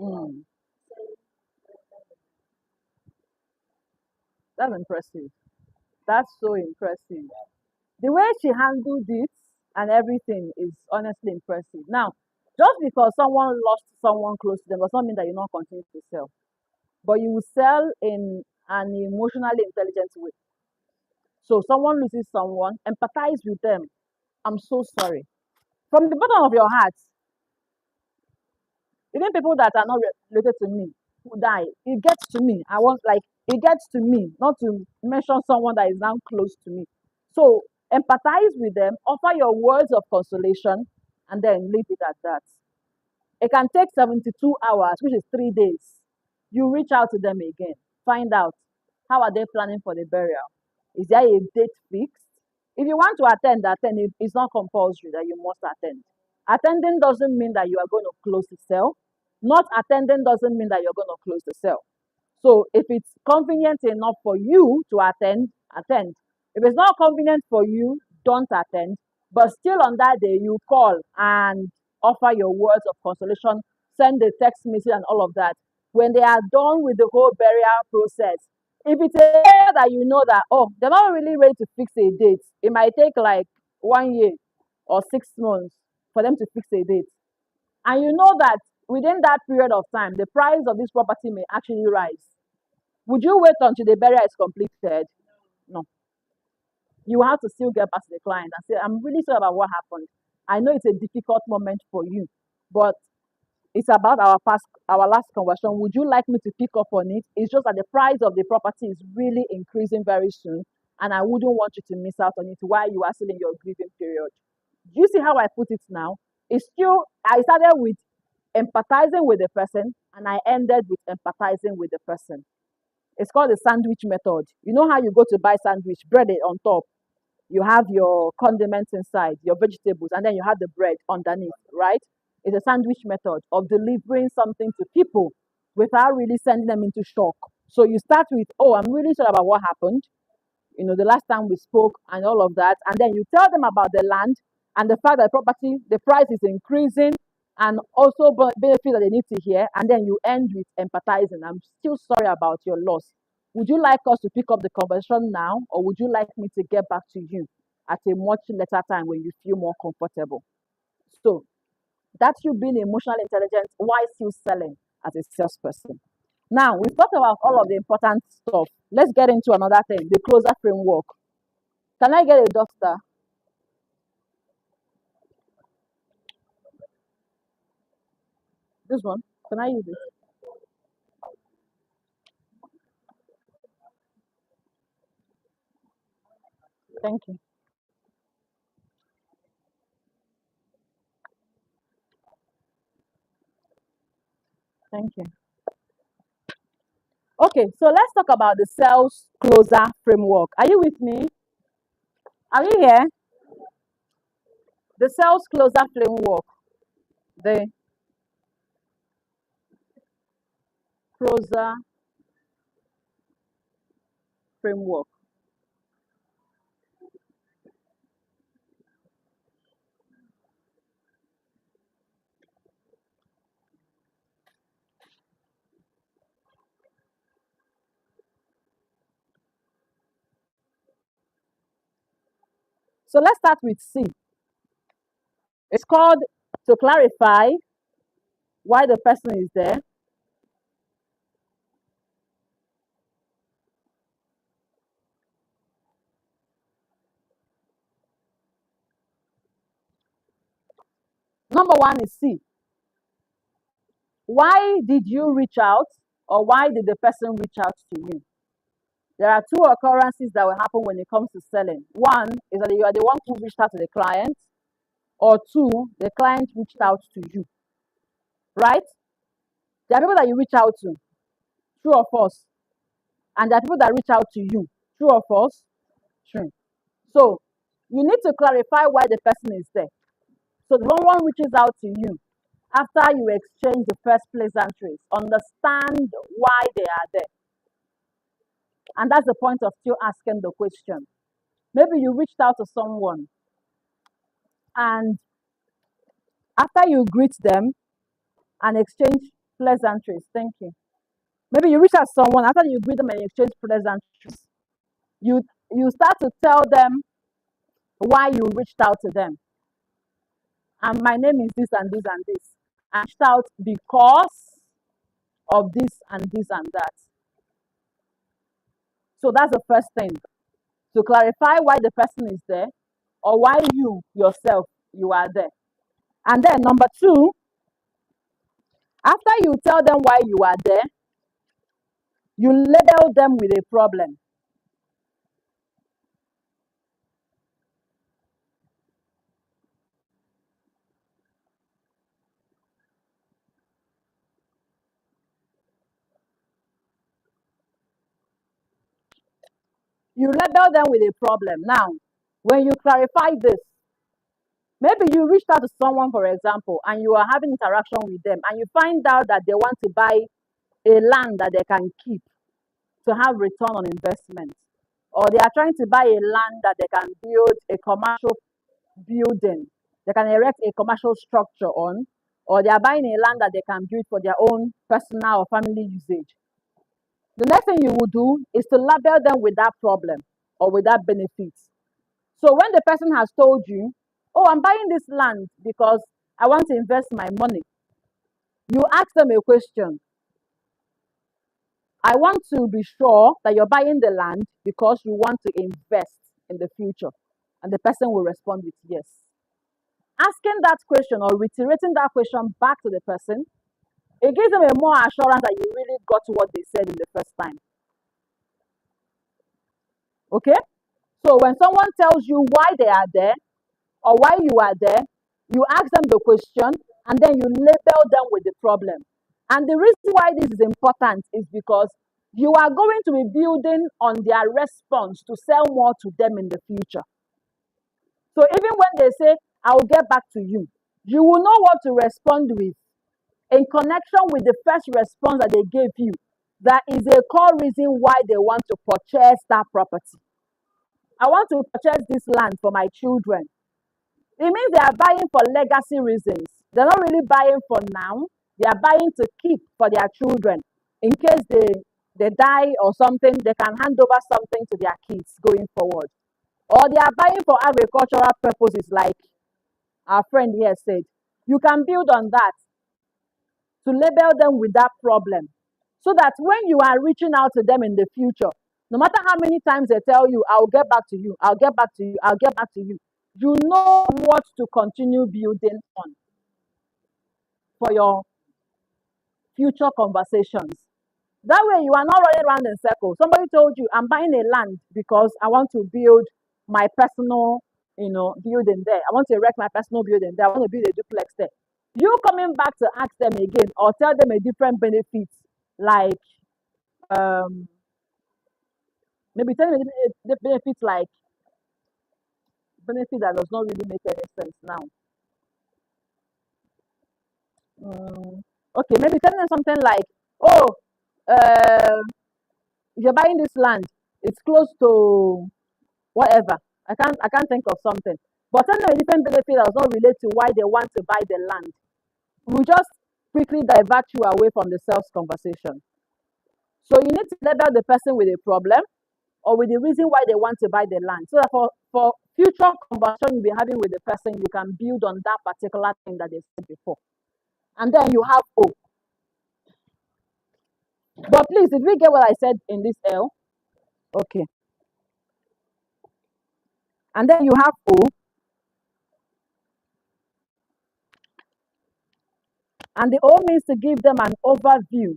Mm. That's impressive. That's so impressive. The way she handled it and everything is honestly impressive. Now, just because someone lost someone close to them does not mean that you not continue to sell, but you will sell in an emotionally intelligent way. So someone loses someone, empathize with them. I'm so sorry. From the bottom of your heart, even people that are not related to me who die, it gets to me. I want like it gets to me, not to mention someone that is now close to me. So empathize with them, offer your words of consolation, and then leave it at that. It can take 72 hours, which is 3 days. You reach out to them again, find out how are they planning for the burial. Is there a date fixed? If you want to attend, attend. It's not compulsory that you must attend. Attending doesn't mean that you are going to close the cell. Not attending doesn't mean that you're going to close the cell. So if it's convenient enough for you to attend, attend. If it's not convenient for you, don't attend. But still on that day, you call and offer your words of consolation, send a text message and all of that. When they are done with the whole burial process, if it's a year that you know that, oh, they're not really ready to fix a date, it might take like 1 year or 6 months for them to fix a date. And you know that within that period of time, the price of this property may actually rise. Would you wait until the burial is completed? No. You have to still get back to the client and say, I'm really sorry about what happened. I know it's a difficult moment for you, but it's about our last conversion. Would you like me to pick up on it? It's just that the price of the property is really increasing very soon, and I wouldn't want you to miss out on it while you are still in your grieving period. Do you see how I put it now? It's still I started with empathizing with the person and I ended with empathizing with the person. It's called the sandwich method. You know how you go to buy sandwich, bread on top, you have your condiments inside, your vegetables, and then you have the bread underneath, right? It's a sandwich method of delivering something to people without really sending them into shock. So you start with, oh, I'm really sorry about what happened, the last time we spoke and all of that. And then you tell them about the land and the fact that the property, the price is increasing and also benefits that they need to hear. And then you end with empathizing. I'm still sorry about your loss. Would you like us to pick up the conversation now, or would you like me to get back to you at a much later time when you feel more comfortable? So that's you being emotionally intelligent while still selling as a salesperson. Now, we've talked about all of the important stuff. Let's get into another thing, the closer framework. Can I get a duster? This one? Can I use it? Thank you. Thank you. Okay, so let's talk about the sales closer framework. Are you with me? Are you here? The sales closer framework. The closer framework. So let's start with C. It's called to clarify why the person is there. Number one is C. Why did you reach out, or why did the person reach out to you? There are two occurrences that will happen when it comes to selling. One is that you are the one who reached out to the client, or two, the client reached out to you, right? There are people that you reach out to, true or false, and there are people that reach out to you, true or false, true. So you need to clarify why the person is there. So the one reaches out to you after you exchange the first pleasantries, understand why they are there. And that's the point of still asking the question. Maybe you reached out to someone and after you greet them and exchange Pleasantries. Thank you. Maybe you reach out to someone after you greet them and you exchange pleasantries. You you start to tell them why you reached out to them. And my name is this and this and this. I reached out because of this and this and that. So that's the first thing. To clarify why the person is there or why you yourself you are there. And then number two, after you tell them why you are there, you label them with a problem. You label them with a problem. Now, when you clarify this, maybe you reached out to someone, for example, and you are having interaction with them, and you find out that they want to buy a land that they can keep to have return on investment, or they are trying to buy a land that they can build a commercial building, they can erect a commercial structure on, or they are buying a land that they can build for their own personal or family usage. The next thing you will do is to label them with that problem or with that benefit. So when the person has told you, oh, I'm buying this land because I want to invest my money, you ask them a question. I want to be sure that you're buying the land because you want to invest in the future. And the person will respond with yes. Asking that question or reiterating that question back to the person, it gives them a more assurance that you really got what they said in the first time. Okay? So when someone tells you why they are there or why you are there, you ask them the question and then you label them with the problem. And the reason why this is important is because you are going to be building on their response to sell more to them in the future. So even when they say, I'll get back to you will know what to respond with in connection with the first response that they gave you. That is a core reason why they want to purchase that property. I want to purchase this land for my children. It means they are buying for legacy reasons. They're not really buying for now. They are buying to keep for their children. In case they die or something, they can hand over something to their kids going forward. Or they are buying for agricultural purposes, like our friend here said. You can build on that to label them with that problem. So that when you are reaching out to them in the future, no matter how many times they tell you, I'll get back to you, I'll get back to you, I'll get back to you know what to continue building on for your future conversations. That way, you are not running around in circles. Somebody told you, I'm buying a land because I want to build my personal, building there. I want to erect my personal building there. I want to build a duplex there. You coming back to ask them again or tell them a different benefit, like um, maybe tell them the benefits like benefit that does not really make any sense now. Okay, maybe tell them something like, oh, uh, if you're buying this land, it's close to whatever. I can't think of something. But tell them a different benefit that does not relate to why they want to buy the land. We just quickly divert you away from the sales conversation. So you need to label the person with a problem or with the reason why they want to buy the land. So that for future conversation you'll be having with the person, you can build on that particular thing that they said before. And then you have hope. But please, did we get what I said in this L? Okay. And then you have O. And the O means to give them an overview.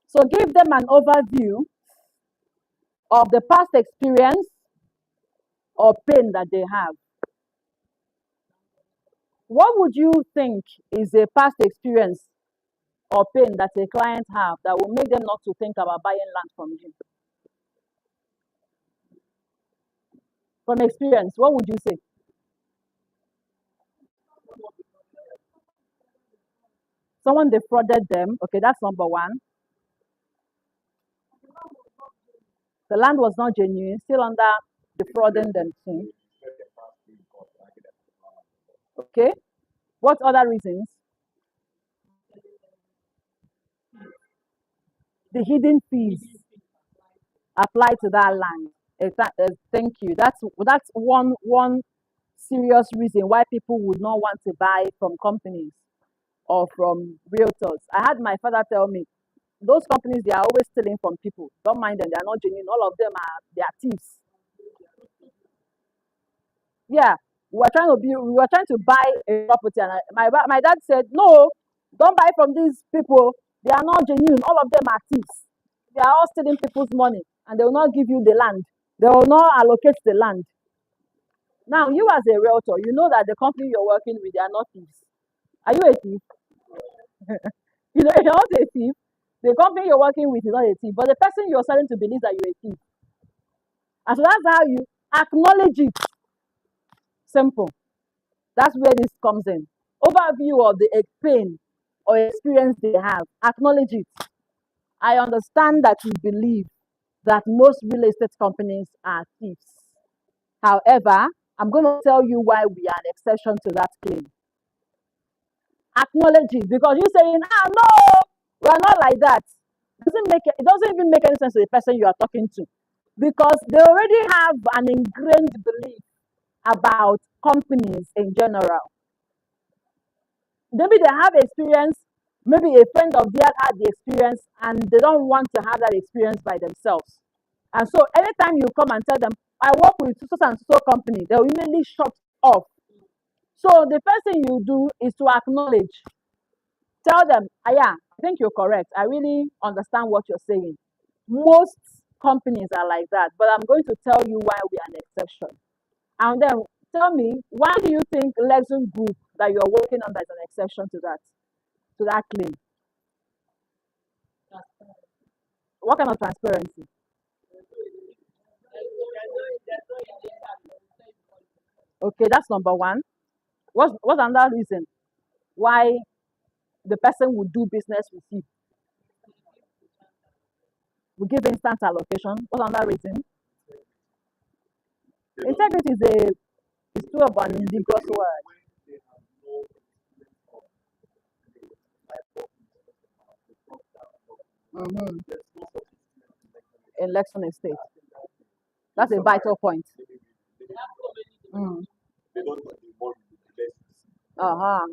So give them an overview of the past experience or pain that they have. What would you think is a past experience or pain that a client have that will make them not to think about buying land from you? From experience, what would you say? Someone defrauded them. Okay, that's number one. The land was not genuine, still under defrauding them too. Okay. What other reasons? The hidden fees apply to that land. Thank you. That's one serious reason why people would not want to buy from companies or from realtors. I had my father tell me those companies, they are always stealing from people. Don't mind them; they are not genuine. All of them are they are thieves. Yeah, we were trying to buy a property, and my dad said, no, don't buy from these people. They are not genuine. All of them are thieves. They are all stealing people's money, and they will not give you the land. They will not allocate the land. Now, you as a realtor, you know that the company you're working with, they are not thieves. Are you a thief? You know, you're not a thief. The company you're working with is not a thief, but the person you're selling to believes that you're a thief. And so that's how you acknowledge it. Simple. That's where this comes in. Overview of the pain or experience they have. Acknowledge it. I understand that you believe that most real estate companies are thieves. However, I'm going to tell you why we are an exception to that claim. Acknowledge it, because you're saying, no, we are not like that. It doesn't even make any sense to the person you are talking to, because they already have an ingrained belief about companies in general. Maybe they have experience, maybe a friend of theirs had the experience, and they don't want to have that experience by themselves. And so anytime you come and tell them, I work with so and so company, they'll immediately shut off. So the first thing you do is to acknowledge. Tell them, yeah, I think you're correct. I really understand what you're saying. Most companies are like that, but I'm going to tell you why we are an exception. And then tell me, why do you think Lexxon Group that you're working on is an exception to that claim? What kind of transparency? Okay, that's number one. What's another reason why the person would do business with you? We give instant allocation. What's another reason? Integrity is too of an ambiguous word. Mm-hmm. In Lexxon Estate. That's a vital point. Mm. Uh-huh.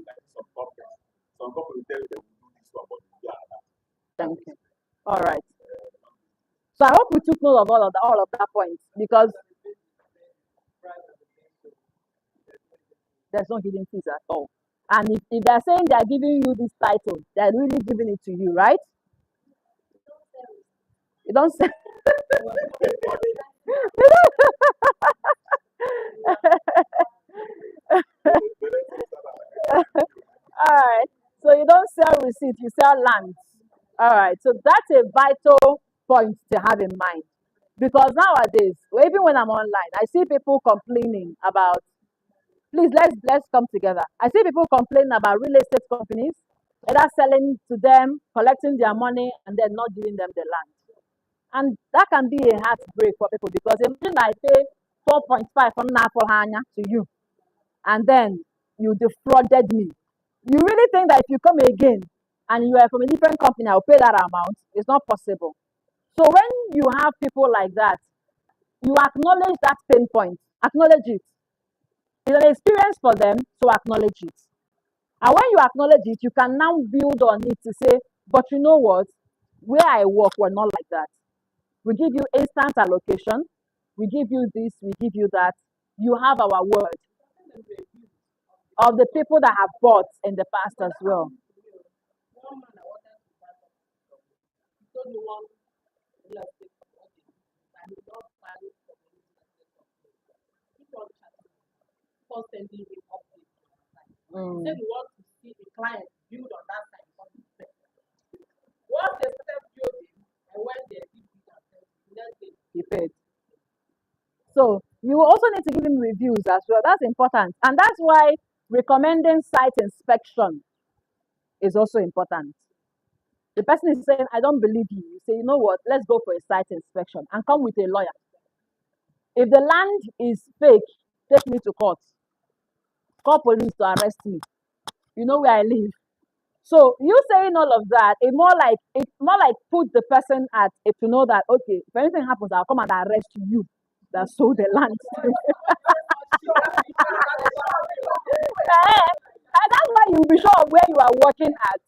Thank you. All right. So I hope we took note of all of that points, because there's no hidden fees at all. And if they're saying they're giving you this title, they're really giving it to you, right? You don't say. All right. So you don't sell receipts, you sell land. All right. So that's a vital point to have in mind. Because nowadays, even when I'm online, I see people complaining about, please let's come together. I see people complaining about real estate companies, either selling to them, collecting their money, and then not giving them the land. And that can be a heartbreak for people, because imagine I pay 4.5 from Napolhanya to you, and then you defrauded me. You really think that if you come again and you are from a different company, I'll pay that amount? It's not possible. So when you have people like that, you acknowledge that pain point, acknowledge it. It's an experience for them, so acknowledge it. And when you acknowledge it, you can now build on it to say, but you know what? Where I work, we're not like that. We give you instant allocation. We give you this, we give you that. You have our word of the people that have bought in the past as well. Mm. paid. So you also need to give him reviews as well. That's important. And that's why recommending site inspection is also important. The person is saying, I don't believe you. You say, you know what, let's go for a site inspection and come with a lawyer. If the land is fake, take me to court. Call police to arrest me. You know where I live. So you saying all of that, it more like put the person at it to know that okay, if anything happens, I'll come and arrest you that sold the land. And that's why you'll be sure of where you are working at.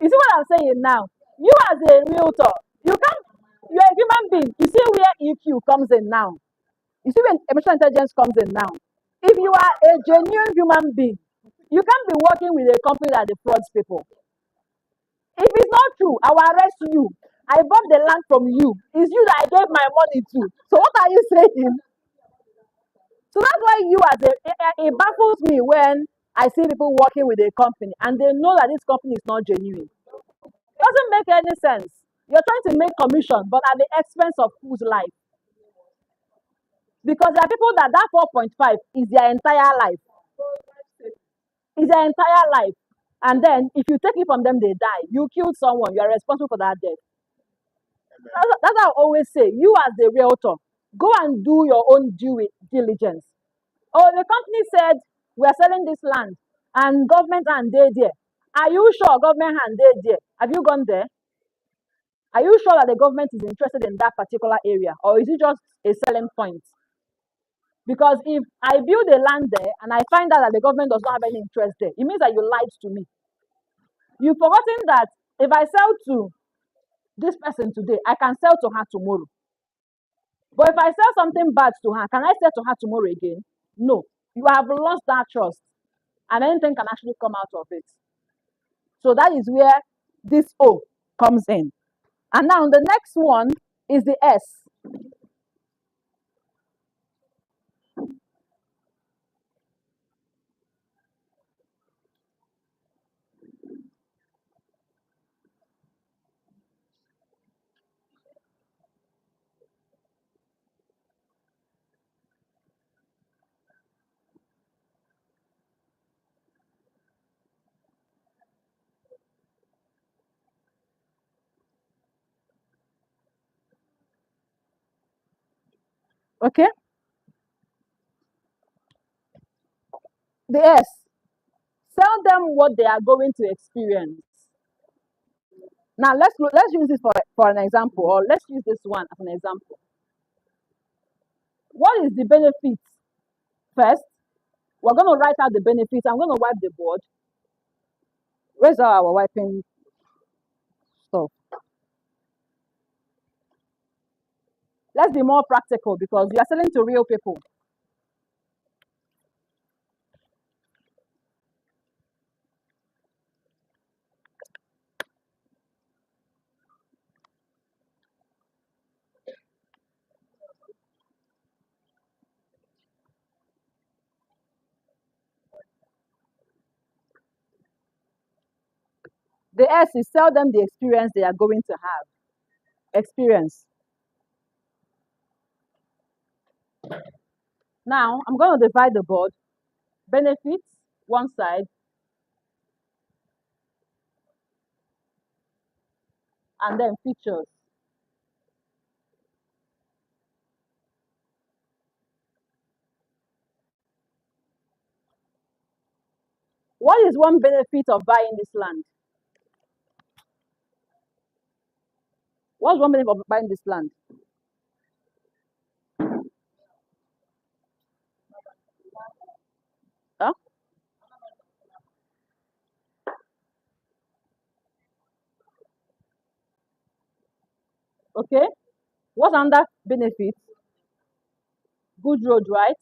You see what I'm saying now? You as a realtor, you're a human being. You see where EQ comes in now. You see when emotional intelligence comes in now. If you are a genuine human being, you can't be working with a company that defrauds people. If it's not true, I will arrest you. I bought the land from you. It's you that I gave my money to. So what are you saying? So that's why it baffles me when I see people working with a company and they know that this company is not genuine. It doesn't make any sense. You're trying to make commission, but at the expense of whose life? Because there are people that 4.5 is their entire life. Is their entire life. And then if you take it from them, they die. You killed someone, you are responsible for that death. That's what I always say. You as the realtor, go and do your own due diligence. Oh, the company said we are selling this land and government and they there. Are you sure government and they there? Have you gone there? Are you sure that the government is interested in that particular area, or is it just a selling point? Because if I build a land there and I find out that the government does not have any interest there, it means that you lied to me. You've forgotten that if I sell to this person today, I can sell to her tomorrow. But if I sell something bad to her, can I sell to her tomorrow again? No. You have lost that trust, and anything can actually come out of it. So that is where this O comes in. And now the next one is the S. Okay? The S. Tell them what they are going to experience. Now let's use this for an example, or let's use this one as an example. What is the benefit? First, we're going to write out the benefits. I'm going to wipe the board. Where's our wiping stuff? Let's be more practical because we are selling to real people. The S is tell them the experience they are going to have. Experience. Now, I'm going to divide the board. Benefits, one side, and then features. What is one benefit of buying this land? What's one benefit of buying this land? Huh? Okay. What's another benefit? Good road, right?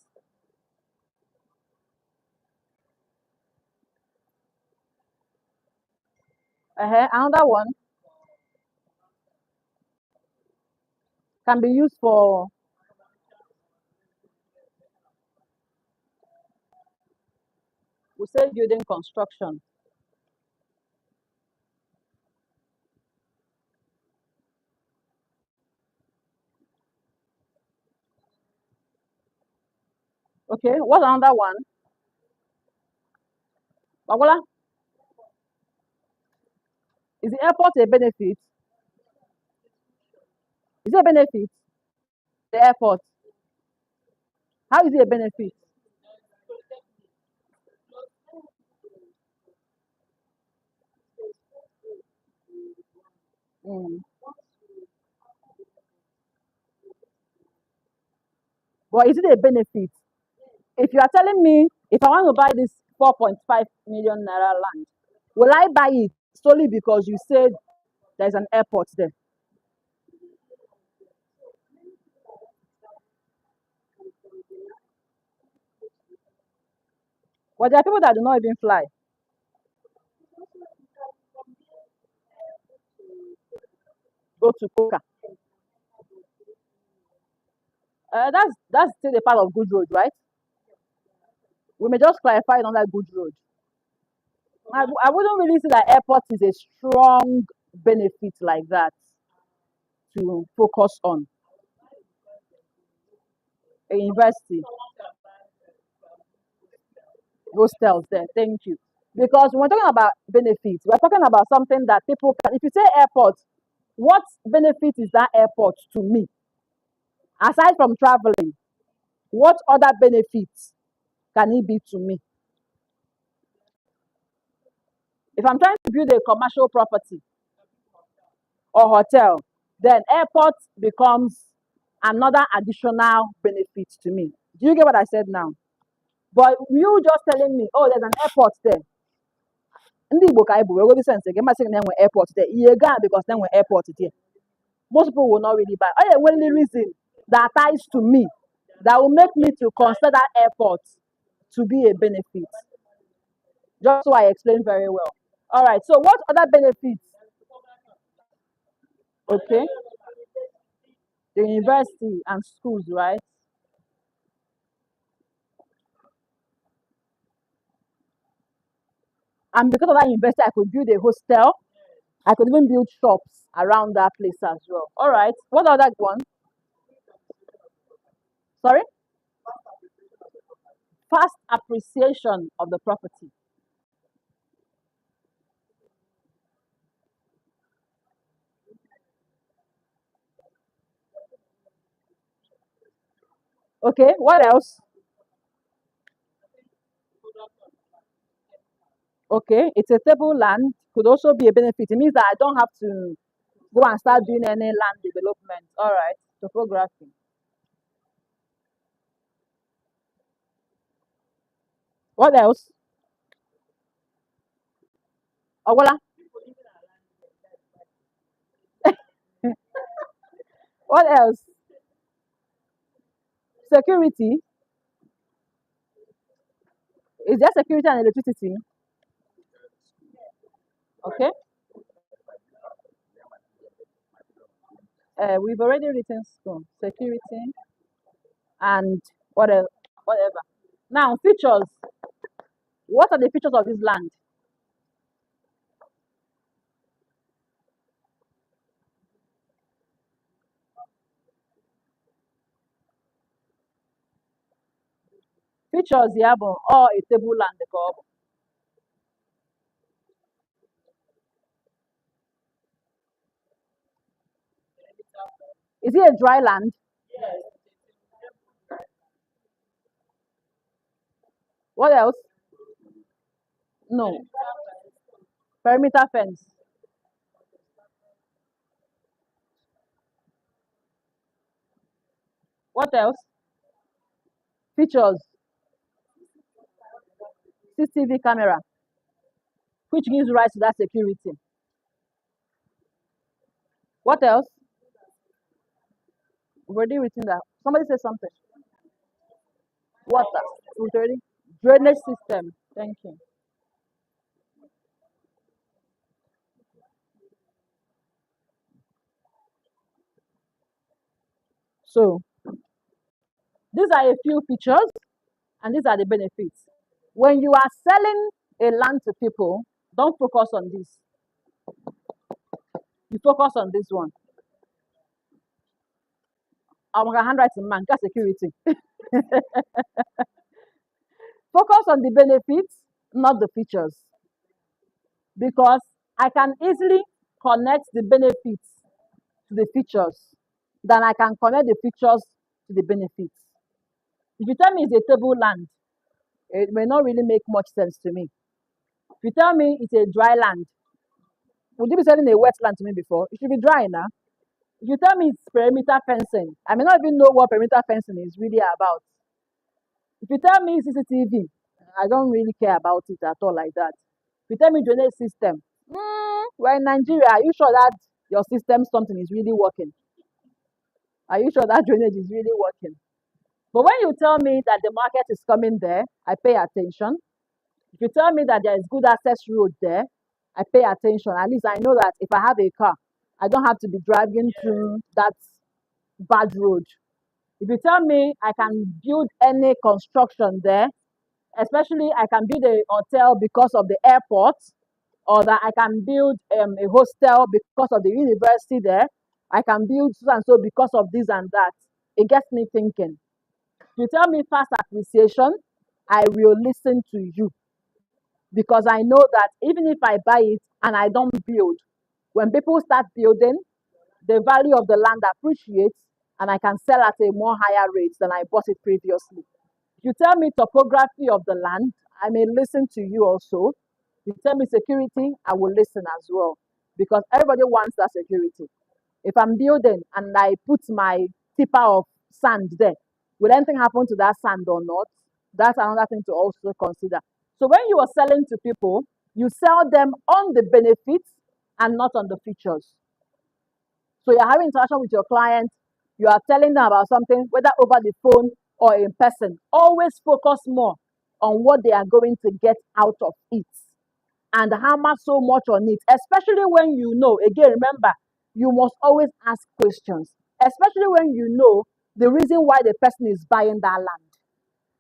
Another one can be used for we say building construction. Okay, what's another one? Bagola, is the airport a benefit? Is it a benefit? The airport. How is it a benefit? Mm. But is it a benefit? If you are telling me if I want to buy this 4.5 million naira land, will I buy it solely because you said there's an airport there? But there are people that do not even fly. Go to Coca. That's still a part of good road, right? We may just clarify it on that good road. I wouldn't really say that airport is a strong benefit like that to focus on a university hostels there. Thank you. Because when we're talking about benefits, we're talking about something that people can. If you say airport, what benefit is that airport to me? Aside from traveling, what other benefits can it be to me? If I'm trying to build a commercial property or hotel, then airport becomes another additional benefit to me. Do you get what I said now? But you just telling me, oh, there's an airport there. Ndị Igbo ka anyị bụ wee sense gị masị na enwe airport there. Ihe gaa because na enwe airport there. Most people will not really buy. Oh, yeah, only reason that ties to me that will make me to consider airport to be a benefit. Just so I explain very well. All right. So what other benefits? Okay. The university and schools, right? And because of that university, I could build a hostel. I could even build shops around that place as well. All right. What other one? Sorry? Fast appreciation of the property. Okay. What else? Okay. It's a table land. Could also be a benefit. It means that I don't have to go and start doing any land development. All right. Topography. What else? Oh, voila. What else? Security. Is there security and electricity? Okay. We've already written school, security, and whatever. Whatever. Now, features. What are the features of this land? Features, yeah, but or a table land. Is it a dry land? What else? No. Perimeter fence. What else? Features. CCTV camera, which gives rise to that security. What else? We've already written that. Somebody say something. Water. We've already. Drainage system. Thank you. So these are a few features and these are the benefits. When you are selling a land to people, don't focus on this. You focus on this one. I'm handwriting man, got security. Focus on the benefits, not the features, because I can easily connect the benefits to the features than I can connect the features to the benefits. If you tell me it's a table land, it may not really make much sense to me. If you tell me it's a dry land, would you be selling a wetland to me before? It should be dry now. If you tell me it's perimeter fencing, I may not even know what perimeter fencing is really about. If you tell me CCTV, I don't really care about it at all like that. If you tell me drainage system, we're in Nigeria. Are you sure that your system something is really working? Are you sure that drainage is really working? But when you tell me that the market is coming there, I pay attention. If you tell me that there is good access road there, I pay attention. At least I know that if I have a car, I don't have to be driving through that bad road. If you tell me I can build any construction there, especially I can build a hotel because of the airport, or that I can build a hostel because of the university there, I can build so and so because of this and that. It gets me thinking. If you tell me fast appreciation, I will listen to you because I know that even if I buy it and I don't build, when people start building, the value of the land appreciates and I can sell at a more higher rate than I bought it previously. If you tell me topography of the land, I may listen to you also. If you tell me security, I will listen as well because everybody wants that security. If I'm building and I put my tipper of sand there, will anything happen to that sand or not? That's another thing to also consider. So when you are selling to people, you sell them on the benefits and not on the features. So you're having interaction with your client, you are telling them about something, whether over the phone or in person. Always focus more on what they are going to get out of it and hammer so much on it, especially when you know, again, remember, you must always ask questions, especially when you know the reason why the person is buying that land.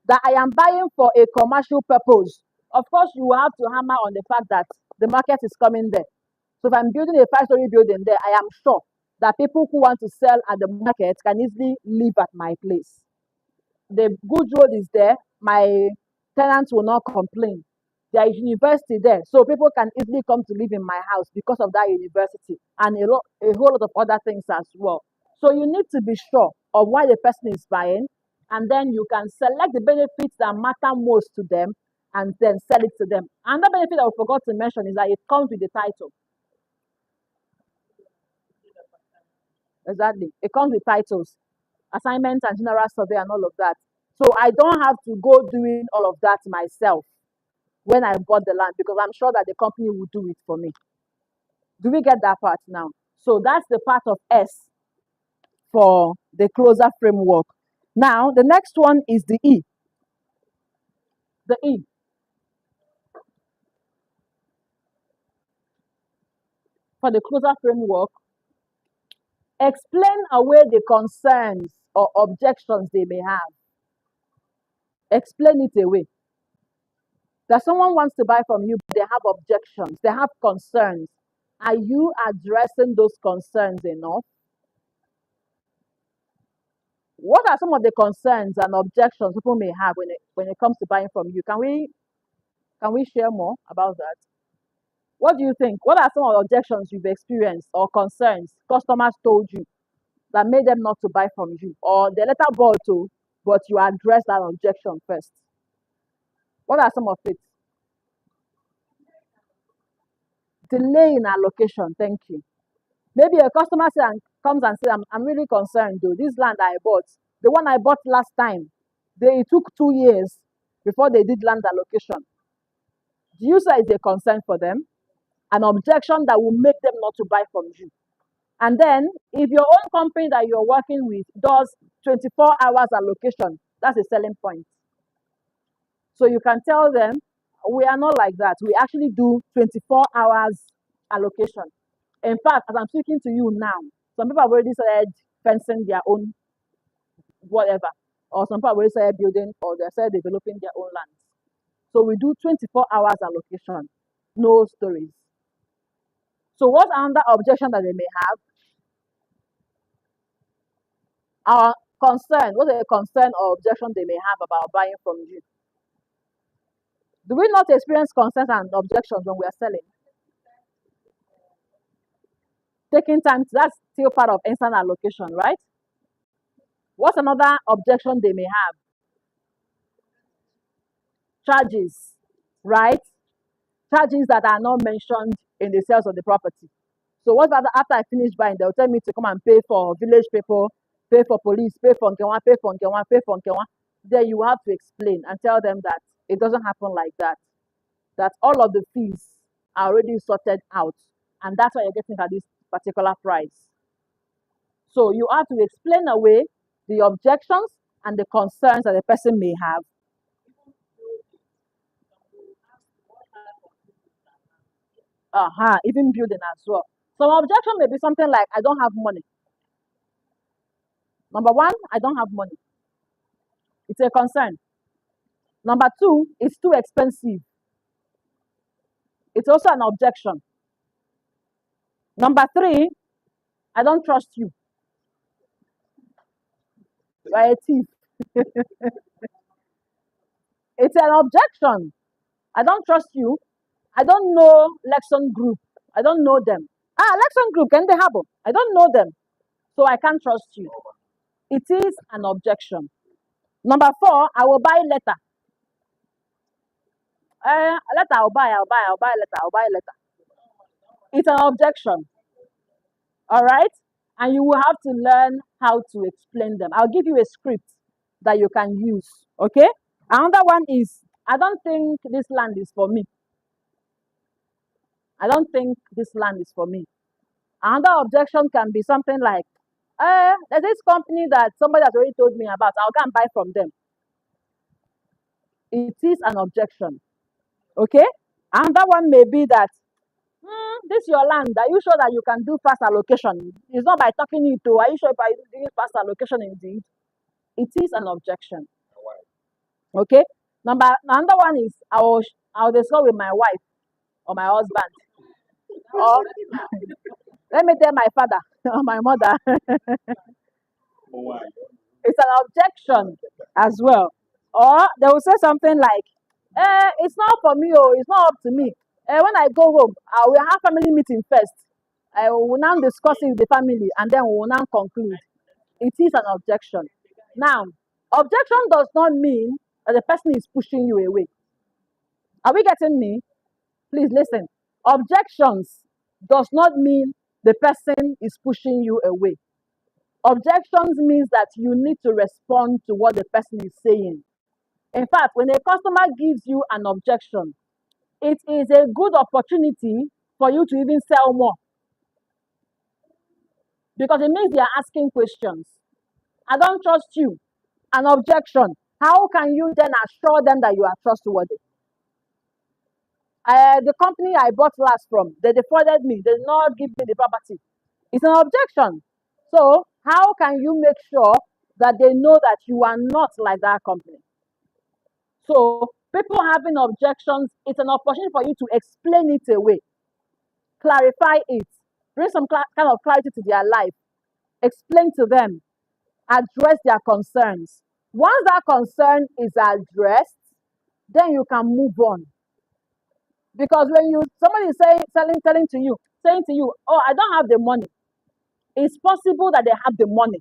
That I am buying for a commercial purpose. Of course, you will have to hammer on the fact that the market is coming there. So if I'm building a five-story building there, I am sure that people who want to sell at the market can easily live at my place. The good road is there. My tenants will not complain. There is university there, so people can easily come to live in my house because of that university and a whole lot of other things as well. So you need to be sure of why the person is buying, and then you can select the benefits that matter most to them and then sell it to them. Another benefit I forgot to mention is that it comes with the title. Exactly. It comes with titles, assignments and general survey and all of that. So I don't have to go doing all of that myself when I bought the land because I'm sure that the company will do it for me. Do we get that part now? So that's the part of S for the closer framework. Now, the next one is the E. The E. For the closer framework, explain away the concerns or objections they may have. Explain it away. That someone wants to buy from you, but they have objections, they have concerns. Are you addressing those concerns enough? What are some of the concerns and objections people may have when it comes to buying from you? Can we share more about that? What do you think? What are some of the objections you've experienced or concerns customers told you that made them not to buy from you? Or the letter bought to, but you address that objection first. What are some of it? Delay in allocation. Thank you. Maybe a customer comes and says, I'm really concerned though. This land I bought, the one I bought last time, it took 2 years before they did land allocation. Do you say it's a concern for them? An objection that will make them not to buy from you. And then if your own company that you're working with does 24 hours allocation, that's a selling point. So you can tell them, we are not like that. We actually do 24 hours allocation. In fact, as I'm speaking to you now, some people have already started fencing their own whatever, or some people have already started building or they started developing their own lands. So we do 24 hours allocation, no stories. So what's another objection that they may have? Our concern, what's a concern or objection they may have about buying from you? Do we not experience concerns and objections when we are selling? Taking time, that's still part of instant allocation, right? What's another objection they may have? Charges, right? Charges that are not mentioned in the sales of the property. So what after I finish buying, they'll tell me to come and pay for village people, pay for police, pay for Nkewa, pay for Nkewa, pay for Nkewa. Then you have to explain and tell them that it doesn't happen like that. That all of the fees are already sorted out. And that's why you're getting at this particular price. So you have to explain away the objections and the concerns that the person may have. Even building as well. Some objection may be something like, I don't have money. Number one, I don't have money. It's a concern. Number two, it's too expensive. It's also an objection. Number three, I don't trust you. You're a thief. It's an objection. I don't trust you. I don't know Lexxon Group. I don't know them. Lexxon Group, can they happen? I don't know them. So I can't trust you. It is an objection. Number four, I will buy later. Later, I'll buy later, I'll buy later. It's an objection. All right? And you will have to learn how to explain them. I'll give you a script that you can use. Okay? Another one is, I don't think this land is for me. I don't think this land is for me. Another objection can be something like, there's this company that somebody has already told me about. I'll go and buy from them. It is an objection. Okay? Another one may be that, this is your land. Are you sure that you can do fast allocation? It's not by talking it to. Are you sure if I do fast allocation indeed? It is an objection. Okay? Another one is I'll discuss with my wife or my husband. Or let me tell my father or my mother. It's an objection as well. Or they will say something like, it's not for me, or it's not up to me. When I go home, I will have family meeting first. I will now discuss it with the family and then we will now conclude. It is an objection. Now, objection does not mean that the person is pushing you away. Are we getting me? Please listen. Objections does not mean the person is pushing you away. Objections means that you need to respond to what the person is saying. In fact, when a customer gives you an objection, it is a good opportunity for you to even sell more. Because it means they are asking questions. I don't trust you. An objection. How can you then assure them that you are trustworthy? The company I bought last from, they defrauded me. They did not give me the property. It's an objection. So how can you make sure that they know that you are not like that company? So people having objections, it's an opportunity for you to explain it away, clarify it, bring some kind of clarity to their life, explain to them, address their concerns. Once that concern is addressed, then you can move on. Because when somebody is saying to you, oh, I don't have the money. It's possible that they have the money,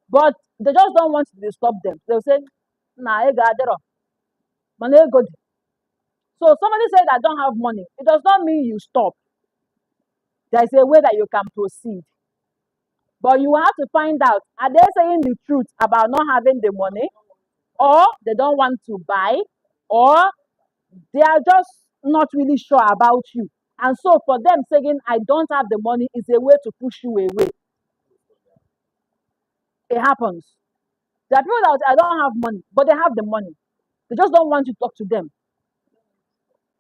but they just don't want to disturb them. They'll say, nah, money good. So somebody said I don't have money. It does not mean you stop. There's a way that you can proceed. But you have to find out, are they saying the truth about not having the money? Or they don't want to buy? Or they are just not really sure about you? And so for them saying, I don't have the money is a way to push you away. It happens. There are people that I don't have money, but they have the money. They just don't want you to talk to them.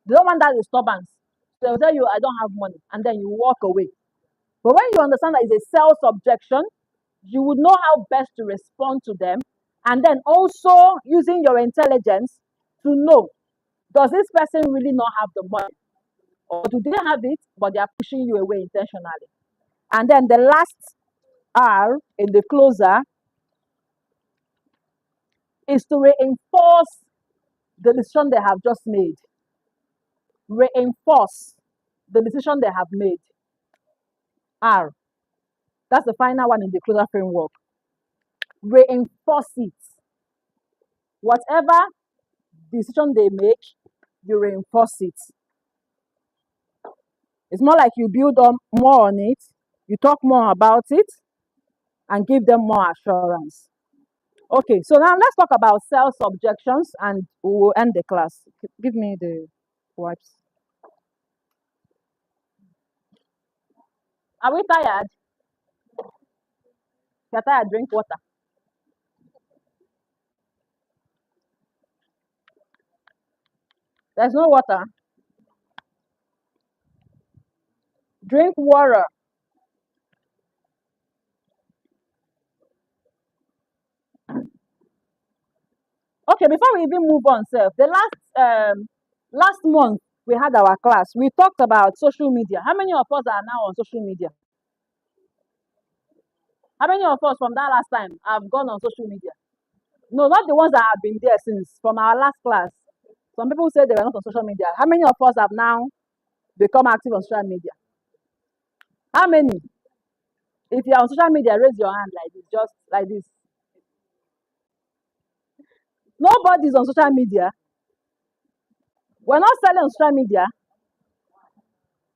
They don't want that disturbance. They'll tell you, I don't have money, and then you walk away. But when you understand that it's a sales objection, you would know how best to respond to them, and then also using your intelligence to know, does this person really not have the money? Or do they have it, but they are pushing you away intentionally? And then the last R in the closer is to reinforce the decision they have just made. Reinforce the decision they have made. R. That's the final one in the closure framework. Reinforce it. Whatever decision they make, you reinforce it. It's more like you build on more on it, you talk more about it, and give them more assurance. Okay, so now let's talk about self-objections and we will end the class. Give me the wipes. Are we tired? If you're tired, drink water. There's no water. Drink water. Okay, before we even move on, Seth, the last month we had our class, we talked about social media. How many of us are now on social media? How many of us from that last time have gone on social media? No, not the ones that have been there since from our last class. Some people say they were not on social media. How many of us have now become active on social media? How many? If you're on social media, raise your hand like this, just like this. Nobody's on social media. We're not selling on social media.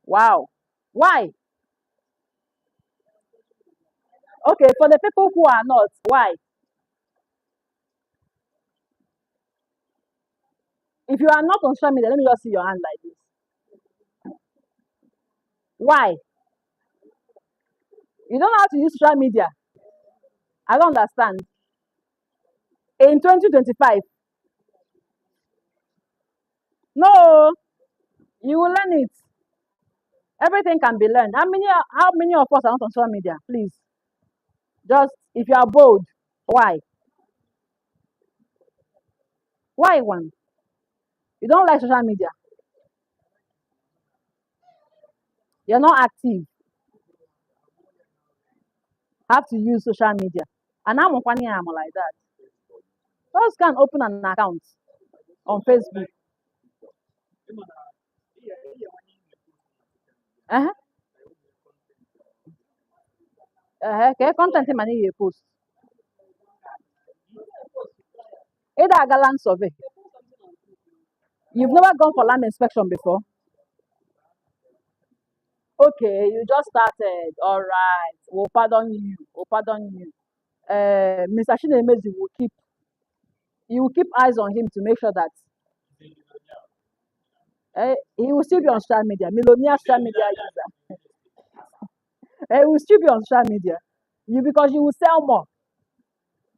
Wow. Why? Okay, for the people who are not, why? If you are not on social media, let me just see your hand like this. Why? You don't know how to use social media. I don't understand. In 2025. No, you will learn it. Everything can be learned. How many of us are not on social media? Please. Just if you are bold, why? Why one? You don't like social media. You're not active. Have to use social media. And I'm like that. Just can open an account on Facebook. Uh-huh. Okay, content money you post. Either a land survey. You've never gone for land inspection before. Okay, you just started. All right. We'll pardon you. We'll pardon you. Mr. Chinemezi will keep you will keep eyes on him to make sure that he will still be on social media. Millionaire social media user. He will still be on social media. Because you will sell more.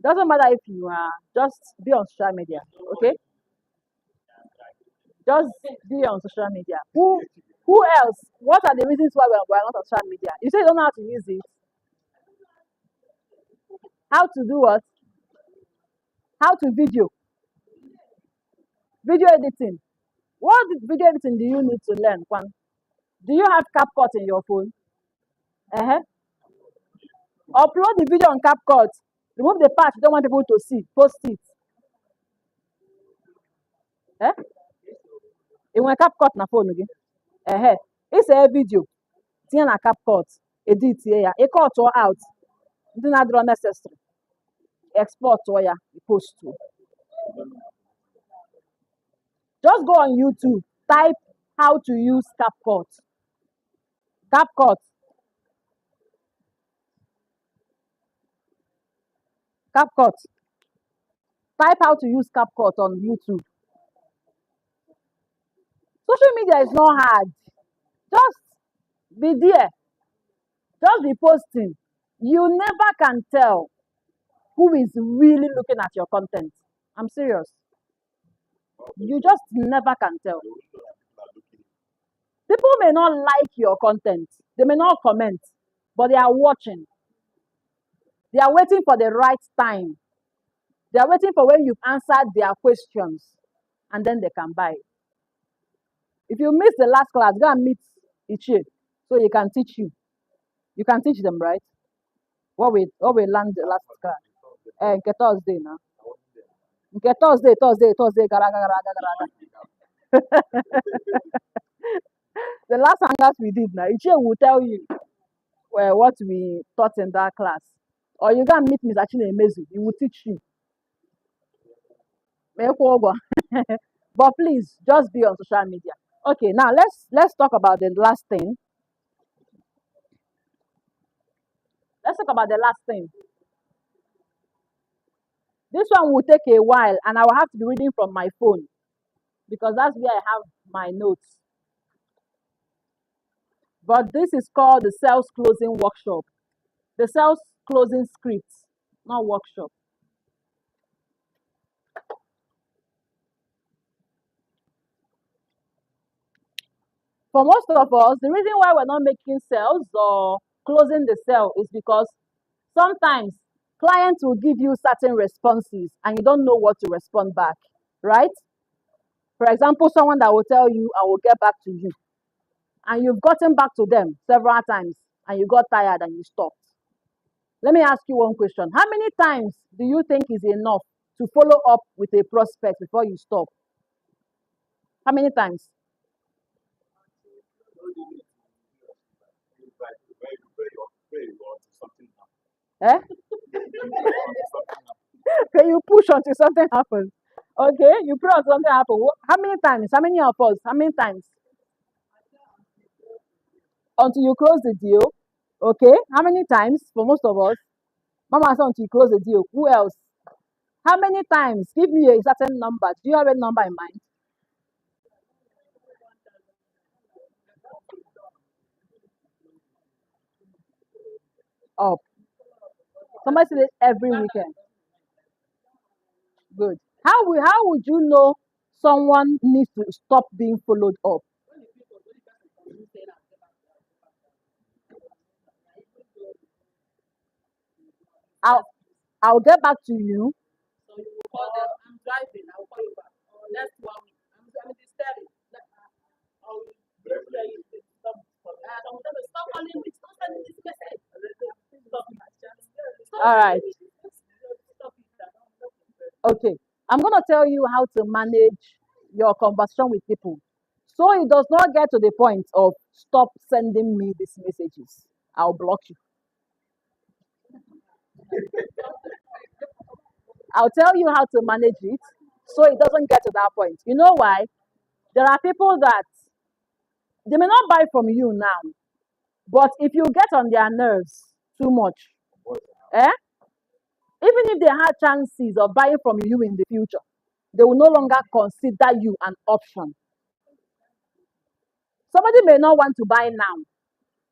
Doesn't matter if you are just be on social media. Okay? Just be on social media. Who else? What are the reasons why we're not on social media? You say you don't know how to use it. How to do what? How to video. Video editing. What video editing do you need to learn, Kwan? Do you have CapCut in your phone? Uh-huh. Upload the video on CapCut. Remove the part you don't want people to see. Post it. Eh? You want CapCut na phone again? Uh-huh. It's a video. Tinye na CapCut. Edit ya. E cut or out. Ndị na-adịrọ necessary. Export or ya. Post to. Just go on YouTube. Type how to use CapCut. CapCut. CapCut. Type how to use CapCut on YouTube. Social media is not hard. Just be there. Just be posting. You never can tell who is really looking at your content. I'm serious. You just never can tell. People may not like your content. They may not comment, but they are watching. They are waiting for the right time. They are waiting for when you've answered their questions, and then they can buy. If you miss the last class, go and meet Ichie so he can teach you. You can teach them, right? What we learned the last class. Thursday now. Okay, Thursday, gara, gara, gara, gara. The last hangouts we did now, Ichie will tell you what we taught in that class. Or you can meet Miss Achille Mezu, he will teach you. But please just be on social media. Okay, now let's talk about the last thing. Let's talk about the last thing. This one will take a while and I will have to be reading from my phone because that's where I have my notes. But this is called the sales closing workshop. The sales closing scripts, not workshop. For most of us, the reason why we're not making sales or closing the sale is because sometimes clients will give you certain responses and you don't know what to respond back, right? For example, someone that will tell you, I will get back to you. And you've gotten back to them several times and you got tired and you stopped. Let me ask you one question. How many times do you think is enough to follow up with a prospect before you stop? How many times? Eh? Okay, you push until something happens. Okay, you pray until something happens. How many times? How many of us? How many times? Until you close the deal. Okay, how many times for most of us? Mama said until you close the deal. Who else? How many times? Give me a certain number. Do you have a number in mind? Up. Somebody said it every weekend. Good. How would you know someone needs to stop being followed up? I'll I'll get back to you. All right. Okay. I'm gonna tell you how to manage your conversation with people. So it does not get to the point of stop sending me these messages. I'll block you. I'll tell you how to manage it so it doesn't get to that point. You know why? There are people that they may not buy from you now, but if you get on their nerves too much, eh? Even if they had chances of buying from you in the future, they will no longer consider you an option. Somebody may not want to buy now,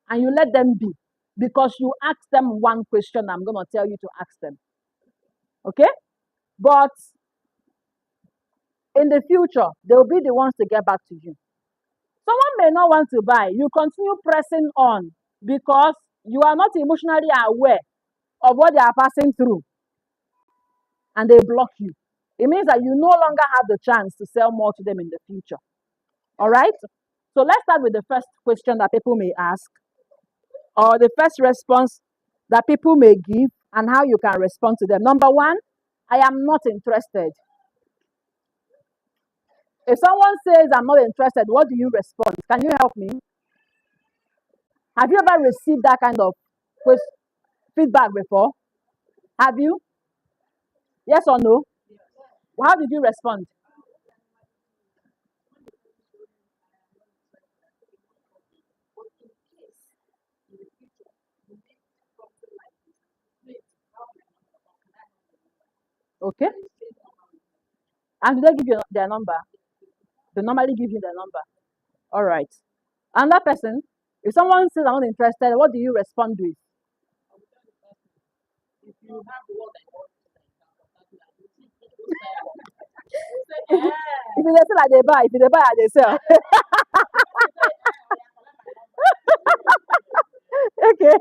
and you let them be because you ask them one question I'm going to tell you to ask them. Okay? But in the future, they will be the ones to get back to you. Someone may not want to buy. You continue pressing on because you are not emotionally aware of what they are passing through and they block you. It means that you no longer have the chance to sell more to them in the future. All right? So let's start with the first question that people may ask or the first response that people may give and how you can respond to them. Number one, I am not interested. If someone says, I'm not interested, what do you respond? Can you help me? Have you ever received that kind of feedback before? Have you? Yes or no? How did you respond? Okay. And do they give you their number? They normally give you their number. All right. Another person, if someone says, I'm not interested, what do you respond with? If they sell, they buy. If they buy, they sell. Okay.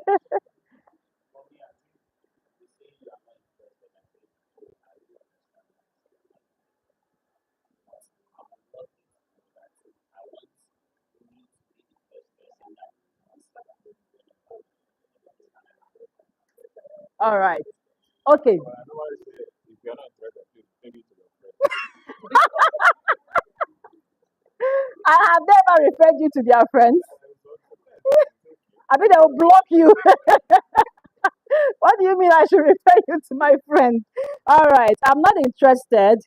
All right. Okay. ever referred you to their friends? I mean, they will block you. What do you mean I should refer you to my friend? All right, I'm not interested.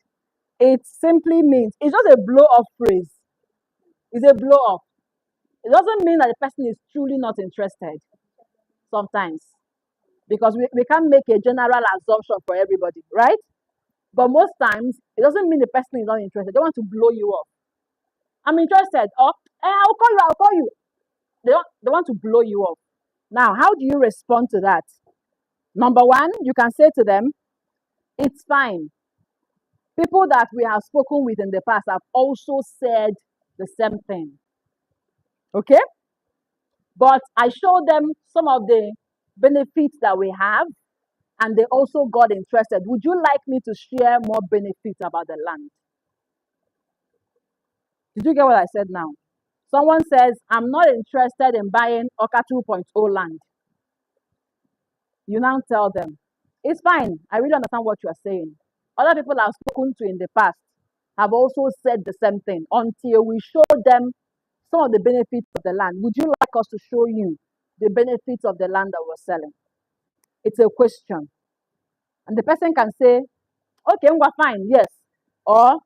It simply means it's just a blow off phrase. It's a blow off. It doesn't mean that the person is truly not interested sometimes because we can't make a general assumption for everybody, right? But most times, it doesn't mean the person is not interested. They want to blow you off. I'm interested. Or, I'll call you, I'll call you. They want to blow you off. Now, how do you respond to that? Number one, you can say to them, it's fine. People that we have spoken with in the past have also said the same thing. Okay? But I showed them some of the benefits that we have, and they also got interested. Would you like me to share more benefits about the land? Did you get what I said now? Someone says, I'm not interested in buying Oka 2.0 land. You now tell them, it's fine. I really understand what you are saying. Other people I've spoken to in the past have also said the same thing until we show them some of the benefits of the land. Would you like us to show you the benefits of the land that we're selling? It's a question. And the person can say, okay, we're fine, yes. Or,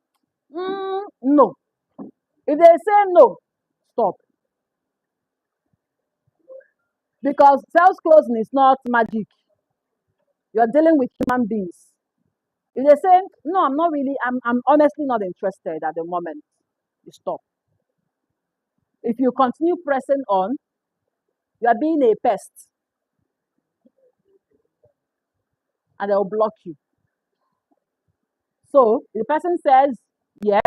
no. If they say no, stop. Because sales closing is not magic. You're dealing with human beings. If they say, no, I'm not really, I'm honestly not interested at the moment, you stop. If you continue pressing on, you are being a pest and they'll block you. So the person says yes,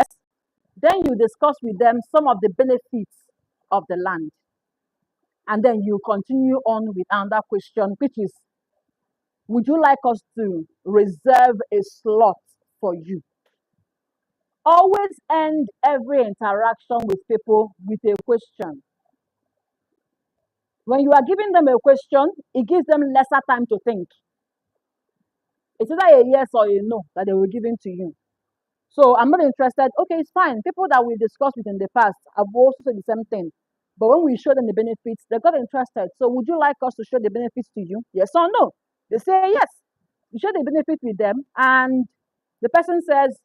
then you discuss with them some of the benefits of the land. And then you continue on with another question, which is, would you like us to reserve a slot for you? Always end every interaction with people with a question. When you are giving them a question, it gives them lesser time to think. It's either a yes or a no that they will give in to you. So I'm not interested. Okay, it's fine. People that we discussed with in the past have also said the same thing. But when we show them the benefits, they got interested. So would you like us to show the benefits to you? Yes or no? They say yes. You share the benefit with them, and the person says,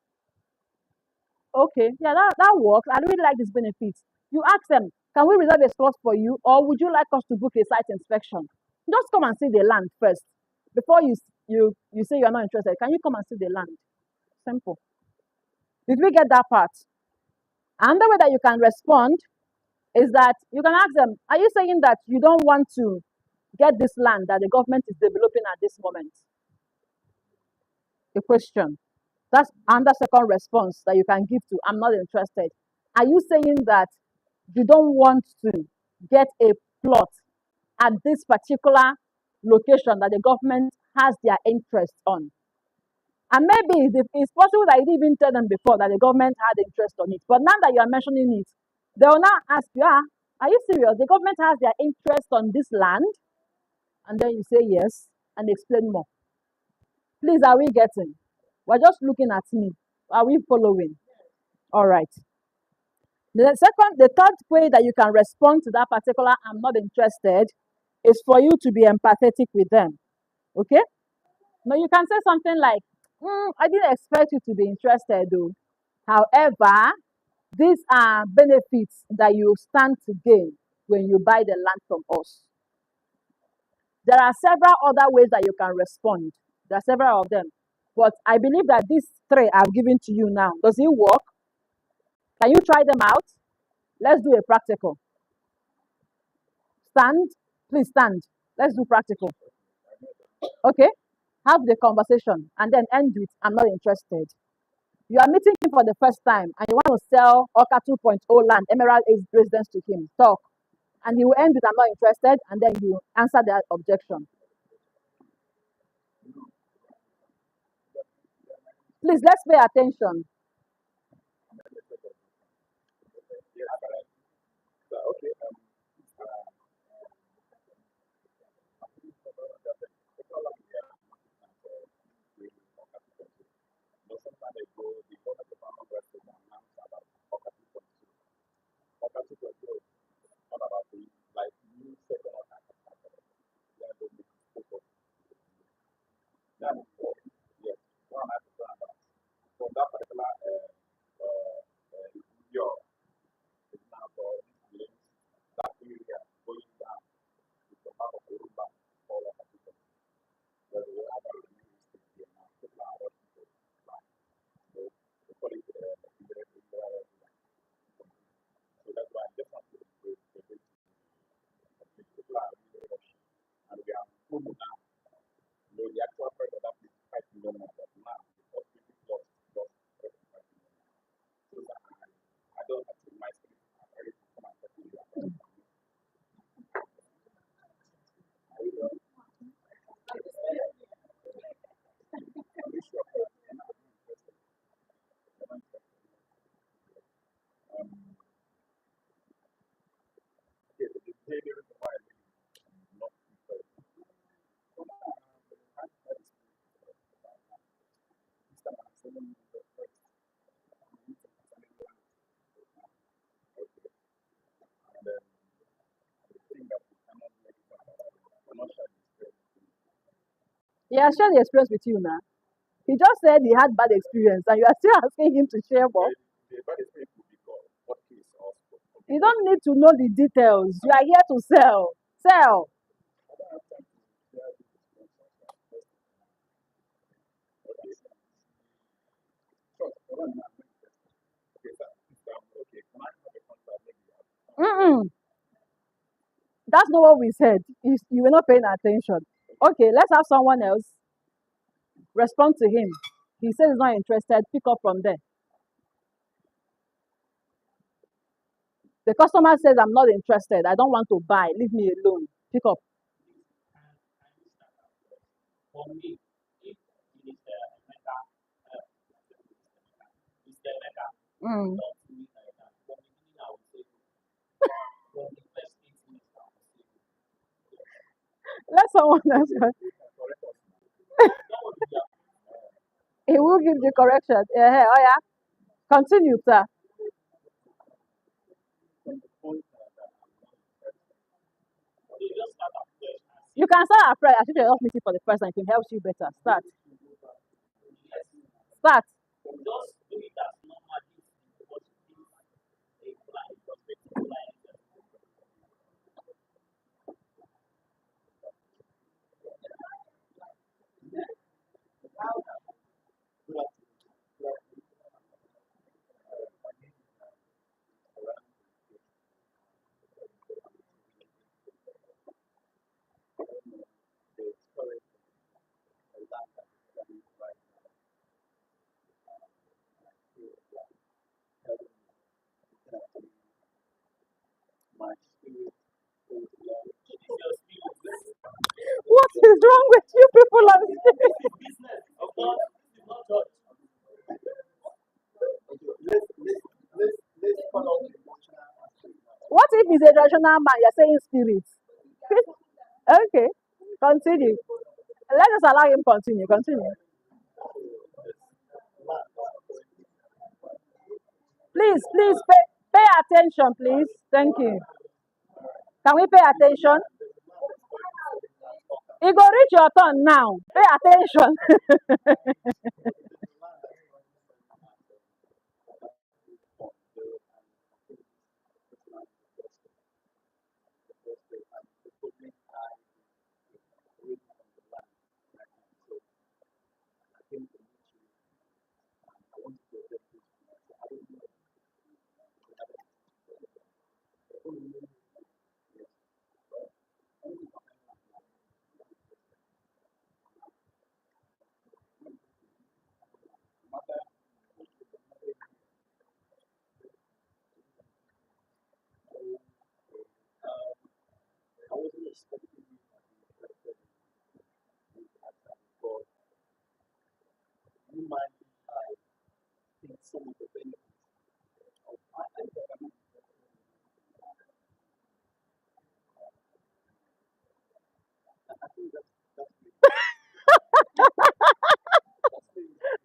okay, yeah, that works. I really like these benefits. You ask them, can we reserve a slot for you, or would you like us to book a site inspection? Just come and see the land first before you say you're not interested. Can you come and see the land? Simple. Did we get that part? Another way that you can respond is that you can ask them, are you saying that you don't want to get this land that the government is developing at this moment? A question. That's another second response that you can give to, I'm not interested. Are you saying that you don't want to get a plot at this particular location that the government has their interest on? And maybe it's possible that you didn't even tell them before that the government had interest on it. But now that you are mentioning it, they will now ask you, are you serious? The government has their interest on this land? And then you say yes and explain more. Please, are we getting? We're just looking at me. Are we following? All right. The third way that you can respond to that particular I'm not interested is for you to be empathetic with them. Okay? Now you can say something like, I didn't expect you to be interested though. However, these are benefits that you stand to gain when you buy the land from us. There are several other ways that you can respond. There are several of them. But I believe that these three I've given to you now, does it work? Can you try them out? Let's do a practical. Stand. Please stand. Let's do practical. Okay? Have the conversation and then end with, I'm not interested. You are meeting him for the first time and you want to sell Oka 2.0 land, Emerald residence to him. Talk. And he will end with, I'm not interested, and then you answer that objection. Please, let's pay attention. He has shared the experience with you now. He just said he had bad experience, and you are still asking him to share more. You don't need to know the details. You are here to sell. Sell. Mm-mm. That's not what we said. You were not paying attention. Okay, let's have someone else respond to him. He says he's not interested. Pick up from there. The customer says, I'm not interested. I don't want to buy. Leave me alone. Pick up. Mm. Let someone else. He will give the correction. Oh yeah. Continue, sir. You can start afresh. I think you're not listening for the first time. It helps you better. Start. Start. What is wrong with you people on stage? What if he's a rational man? You're saying spirits. Okay. Continue. Let us allow him continue. Continue. Please pay attention, please. Thank you. Can we pay attention? It go reach your turn now. Pay attention.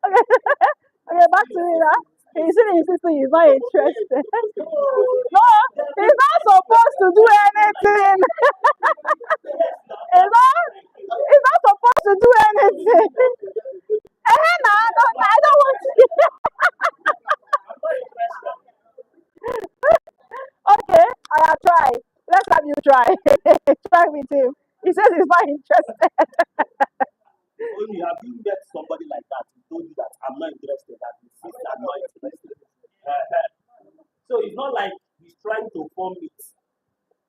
Okay, okay, back to it. Huh? He's still insisting he's not interested. No, he's not supposed to do anything. He's not supposed to do anything. with him. He says he's not interested. Only have you met somebody like that who told you that I'm not interested, that he insists I'm not interested? So it's not like he's trying to form it.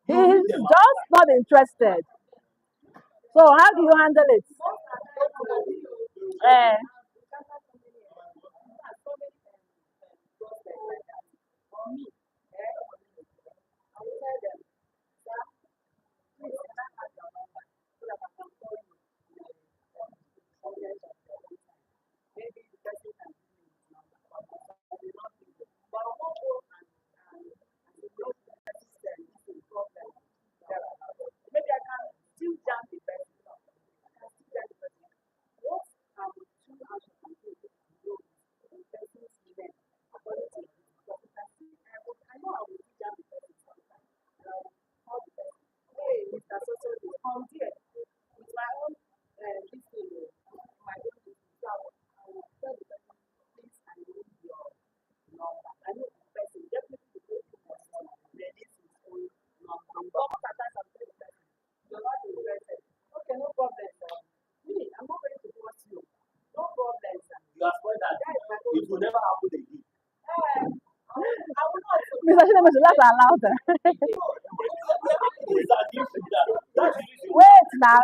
He's just not interested. So how do you handle it? Eh, You are spoiled that it will never happen again. Mr. Chinemezu, let's allow them. It's an issue that's the reason Wait now.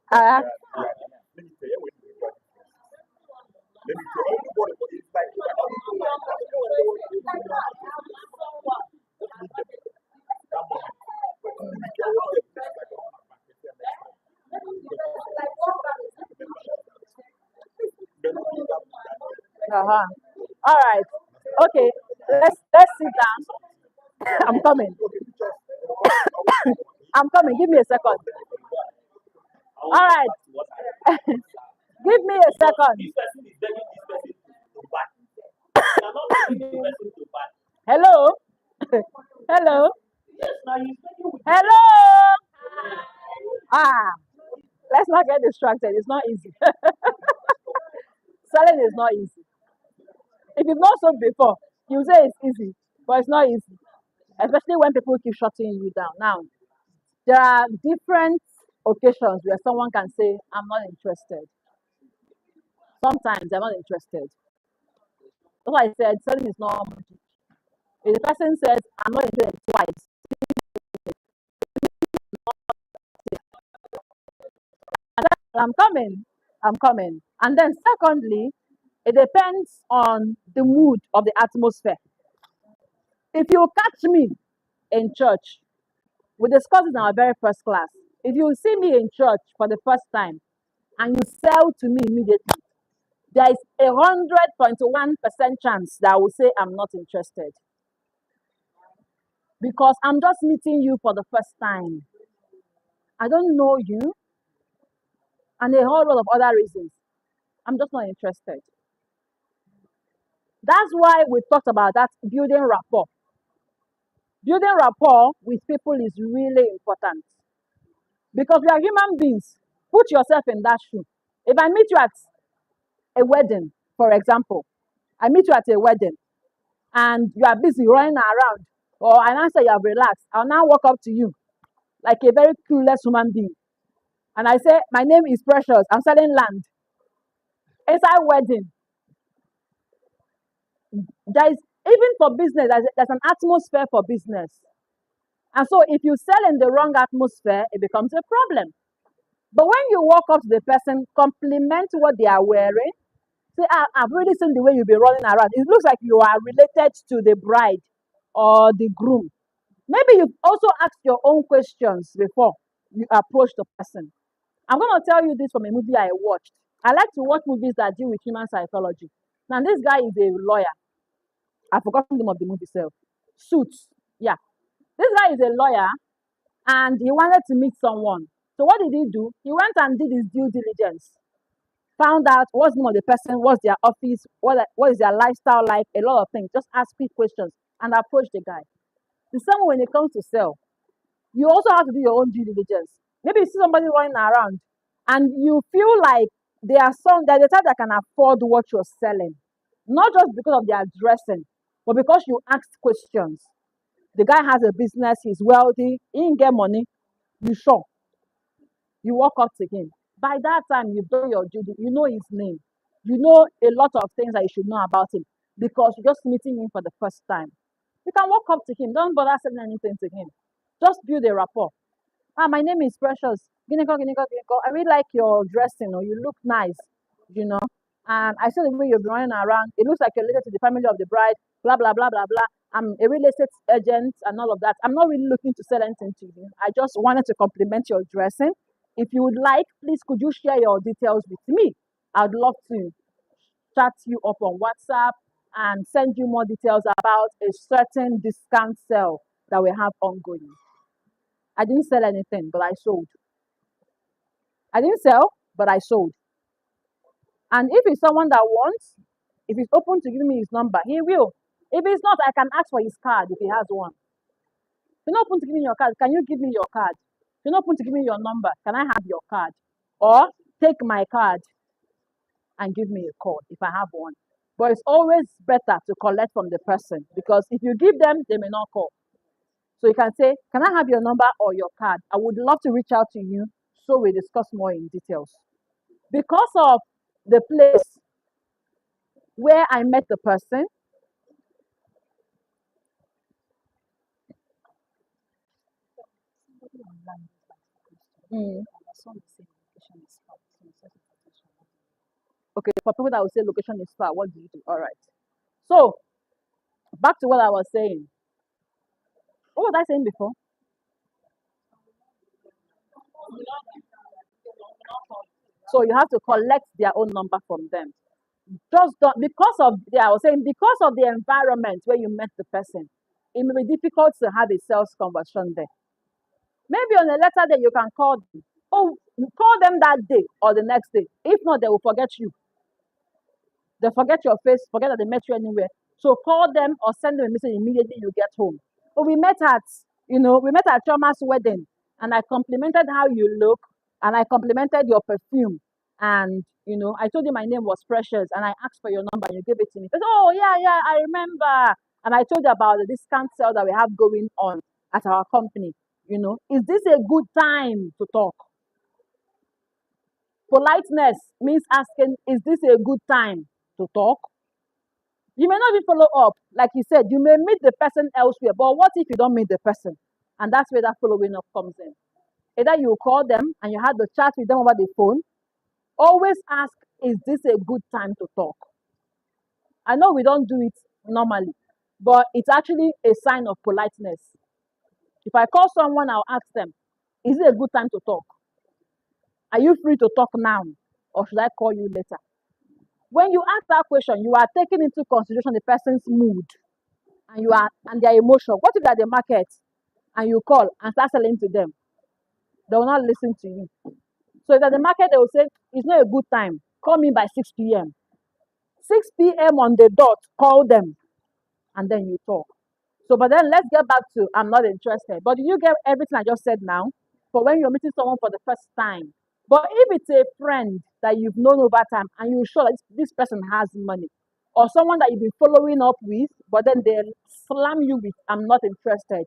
Uh, Let me tell you, everybody is like, uh-huh. All right. Okay. Let's sit down. I'm coming. I'm coming. Give me a second. All right. Give me a second. this person is begging this person to buy. You are not begging the person to buy. Hello. Hello. Yes, now he's begging with Hello. Ah. Let's not get distracted. It's not easy. Selling is not easy. If you've not sold before, you say it's easy, but it's not easy. Especially when people keep shutting you down. Now, there are different occasions where someone can say, I'm not interested. Sometimes they're not interested. That's why I said selling is not magic. If the person says, I'm not interested twice, and then I'm coming. And then secondly, it depends on the mood of the atmosphere. If you catch me in church, we discussed it in our very first class. If you see me in church for the first time and you sell to me immediately, there is 100.1% chance that I will say I'm not interested. Because I'm just meeting you for the first time. I don't know you, and a whole lot of other reasons. I'm just not interested. That's why we talked about that building rapport. Building rapport with people is really important because we are human beings. Put yourself in that shoe. If I meet you at a wedding, for example, I meet you at a wedding and you are busy running around, or I now say you have relaxed, I'll now walk up to you like a very clueless human being. And I say, my name is Precious, I'm selling land. Inside wedding, there is, even for business, there's an atmosphere for business. And so if you sell in the wrong atmosphere, it becomes a problem. But when you walk up to the person, compliment what they are wearing, say, I've already seen the way you'll be running around. It looks like you are related to the bride or the groom. Maybe you've also asked your own questions before you approach the person. I'm going to tell you this from a movie I watched. I like to watch movies that deal with human psychology. Now, this guy is a lawyer. I've forgotten the name of the movie itself. Suits. Yeah. This guy is a lawyer and he wanted to meet someone. So what did he do? He went and did his due diligence. Found out what's the name of the person, what's their office, what is their lifestyle like, a lot of things. Just ask quick questions and approach the guy. The same when it comes to sell, you also have to do your own due diligence. Maybe you see somebody running around and you feel like they're the type that can afford what you're selling. Not just because of their dressing, but because you asked questions. The guy has a business, he's wealthy, he didn't get money, you sure. You walk up to him. By that time, you've done your duty. You know his name. You know a lot of things that you should know about him because you're just meeting him for the first time. You can walk up to him. Don't bother saying anything to him. Just build a rapport. My name is Precious. Gineko, Gineko, Gineko. I really like your dressing, or you look nice, you know. And I see the way you've been running around. It looks like you're related to the family of the bride, blah, blah, blah, blah, blah. I'm a real estate agent and all of that. I'm not really looking to sell anything to you. I just wanted to compliment your dressing. If you would like, please could you share your details with me? I'd love to chat you up on WhatsApp and send you more details about a certain discount sale that we have ongoing. I didn't sell anything, but I sold. I didn't sell, but I sold. And if it's someone that wants, if he's open to giving me his number, he will. If it's not, I can ask for his card if he has one. If you're not open to give me your card, can you give me your card? If you're not open to give me your number, can I have your card? Or take my card and give me a call if I have one. But it's always better to collect from the person because if you give them, they may not call. So you can say, can I have your number or your card? I would love to reach out to you so we discuss more in details. Because of the place where I met the person, mm, okay, for people that will say location is far, what do you do? All right. So back to what I was saying. What was I saying before? So you have to collect their own number from them. Just don't, because of I was saying because of the environment where you met the person, it may be difficult to have a sales conversation there. Maybe on a later day you can call them. Oh, you call them that day or the next day. If not, they will forget you. They forget your face, forget that they met you anywhere. So call them or send them a message immediately you get home. But we met at Choma's wedding, and I complimented how you look, and I complimented your perfume, and I told you my name was Precious, and I asked for your number, and you gave it to me. Said, oh yeah, yeah, I remember, and I told you about the discount sale that we have going on at our company. Is this a good time to talk? Politeness means asking, is this a good time to talk? You may not even follow up. Like you said, you may meet the person elsewhere, but what if you don't meet the person? And that's where that following up comes in. Either you call them and you have the chat with them over the phone. Always ask, is this a good time to talk? I know we don't do it normally, but it's actually a sign of politeness. If I call someone, I'll ask them, is it a good time to talk? Are you free to talk now? Or should I call you later? When you ask that question, you are taking into consideration the person's mood and their emotion. What if they're at the market and you call and start selling to them? They will not listen to you. So if at the market, they will say, it's not a good time. Call me by 6 p.m. 6 p.m. on the dot, call them, and then you talk. So, but then let's get back to I'm not interested. But did you get everything I just said now? For when you're meeting someone for the first time. But if it's a friend that you've known over time and you're sure that this person has money, or someone that you've been following up with, but then they slam you with I'm not interested,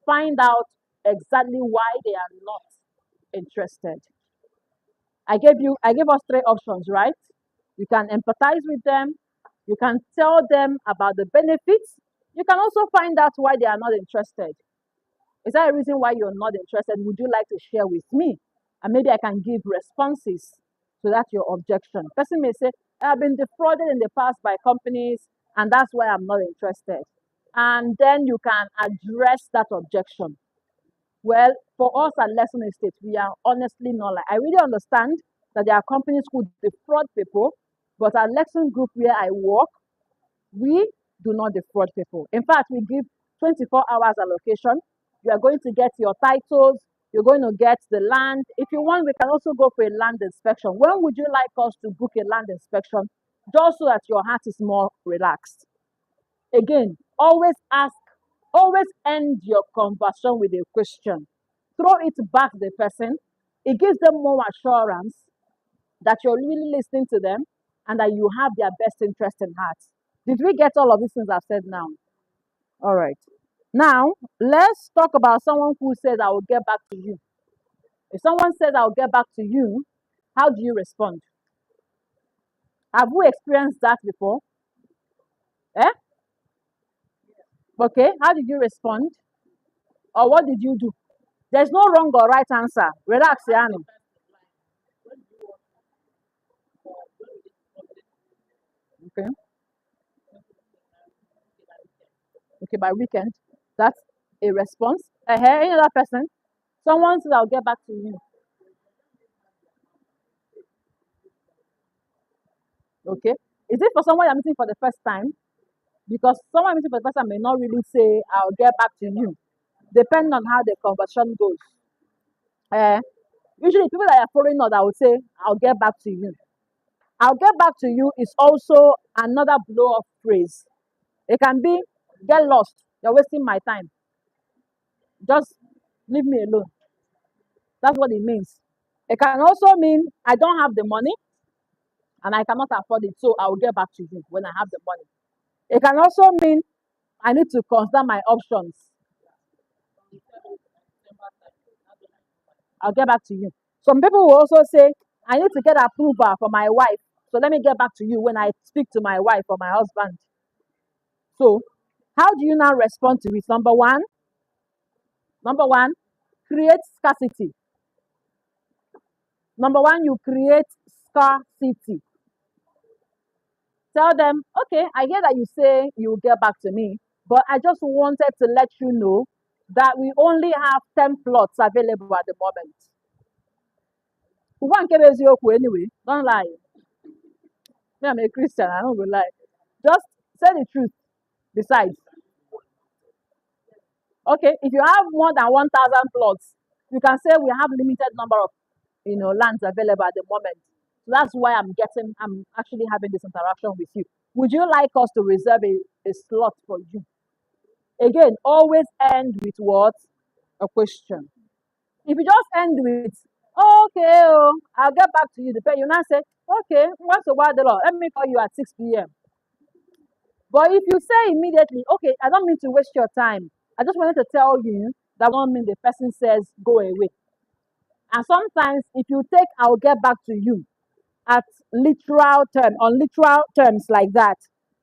find out exactly why they are not interested. I gave us three options, right? You can empathize with them, you can tell them about the benefits, you can also find out why they are not interested. Is that a reason why you're not interested? Would you like to share with me? And maybe I can give responses to that your objection. Person may say, I've been defrauded in the past by companies, and that's why I'm not interested. And then you can address that objection. Well, for us at Lexxon Estate, we are honestly not like, I really understand that there are companies who defraud people, but at Lexxon Group where I work, we do not defraud people. In fact, we give 24 hours allocation. You are going to get your titles, you're going to get the land. If you want, we can also go for a land inspection. When would you like us to book a land inspection? Just so that your heart is more relaxed. Again, always ask, always end your conversation with a question. Throw it back to the person. It gives them more assurance that you're really listening to them and that you have their best interest in heart. Did we get all of these things I've said now? All right. Now, let's talk about someone who says, I will get back to you. If someone says, I'll get back to you, how do you respond? Have we experienced that before? Eh? Okay, how did you respond? Or what did you do? There's no wrong or right answer. Relax, Yano. Okay. Okay, by weekend. That's a response. Any other person? Someone says, I'll get back to you. Okay. Is it for someone you're meeting for the first time? Because someone meeting for the first time may not really say, I'll get back to you, depending on how the conversation goes. Uh, Usually, people that are following us, I would say, I'll get back to you. I'll get back to you is also another blow of phrase. It can be, get lost. You're wasting my time. Just leave me alone. That's what it means. It can also mean, I don't have the money and I cannot afford it, so I will get back to you when I have the money. It can also mean, I need to consider my options. I'll get back to you. Some people will also say, I need to get approval for my wife. So let me get back to you when I speak to my wife or my husband. So, how do you now respond to it? Number one, create scarcity. Number one, you create scarcity. Tell them, okay, I hear that you say you will get back to me, but I just wanted to let you know that we only have 10 plots available at the moment. One anyway, don't lie. Me, I'm a Christian, I don't go lie. Just say the truth. Besides, okay, if you have more than 1,000 plots, you can say we have limited number of lands available at the moment. So that's why I'm actually having this interaction with you. Would you like us to reserve a slot for you? Again, always end with what? A question. If you just end with, "Oh, okay, oh, I'll get back to you," you now say, okay, once a while, let me call you at 6 p.m. But if you say immediately, okay, I don't mean to waste your time. I just wanted to tell you that won't mean the person says go away. And sometimes if you take I'll get back to you at on literal terms like that,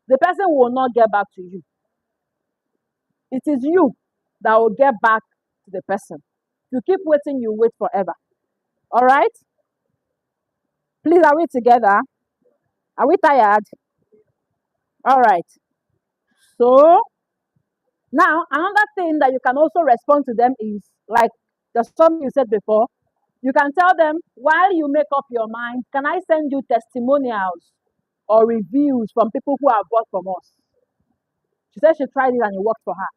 the person will not get back to you. It is you that will get back to the person. If you keep waiting, you wait forever. All right? Please, are we together? Are we tired? All right. So now another thing that you can also respond to them is like the something you said before. You can tell them while you make up your mind, can I send you testimonials or reviews from people who have bought from us? She said she tried it and it worked for her.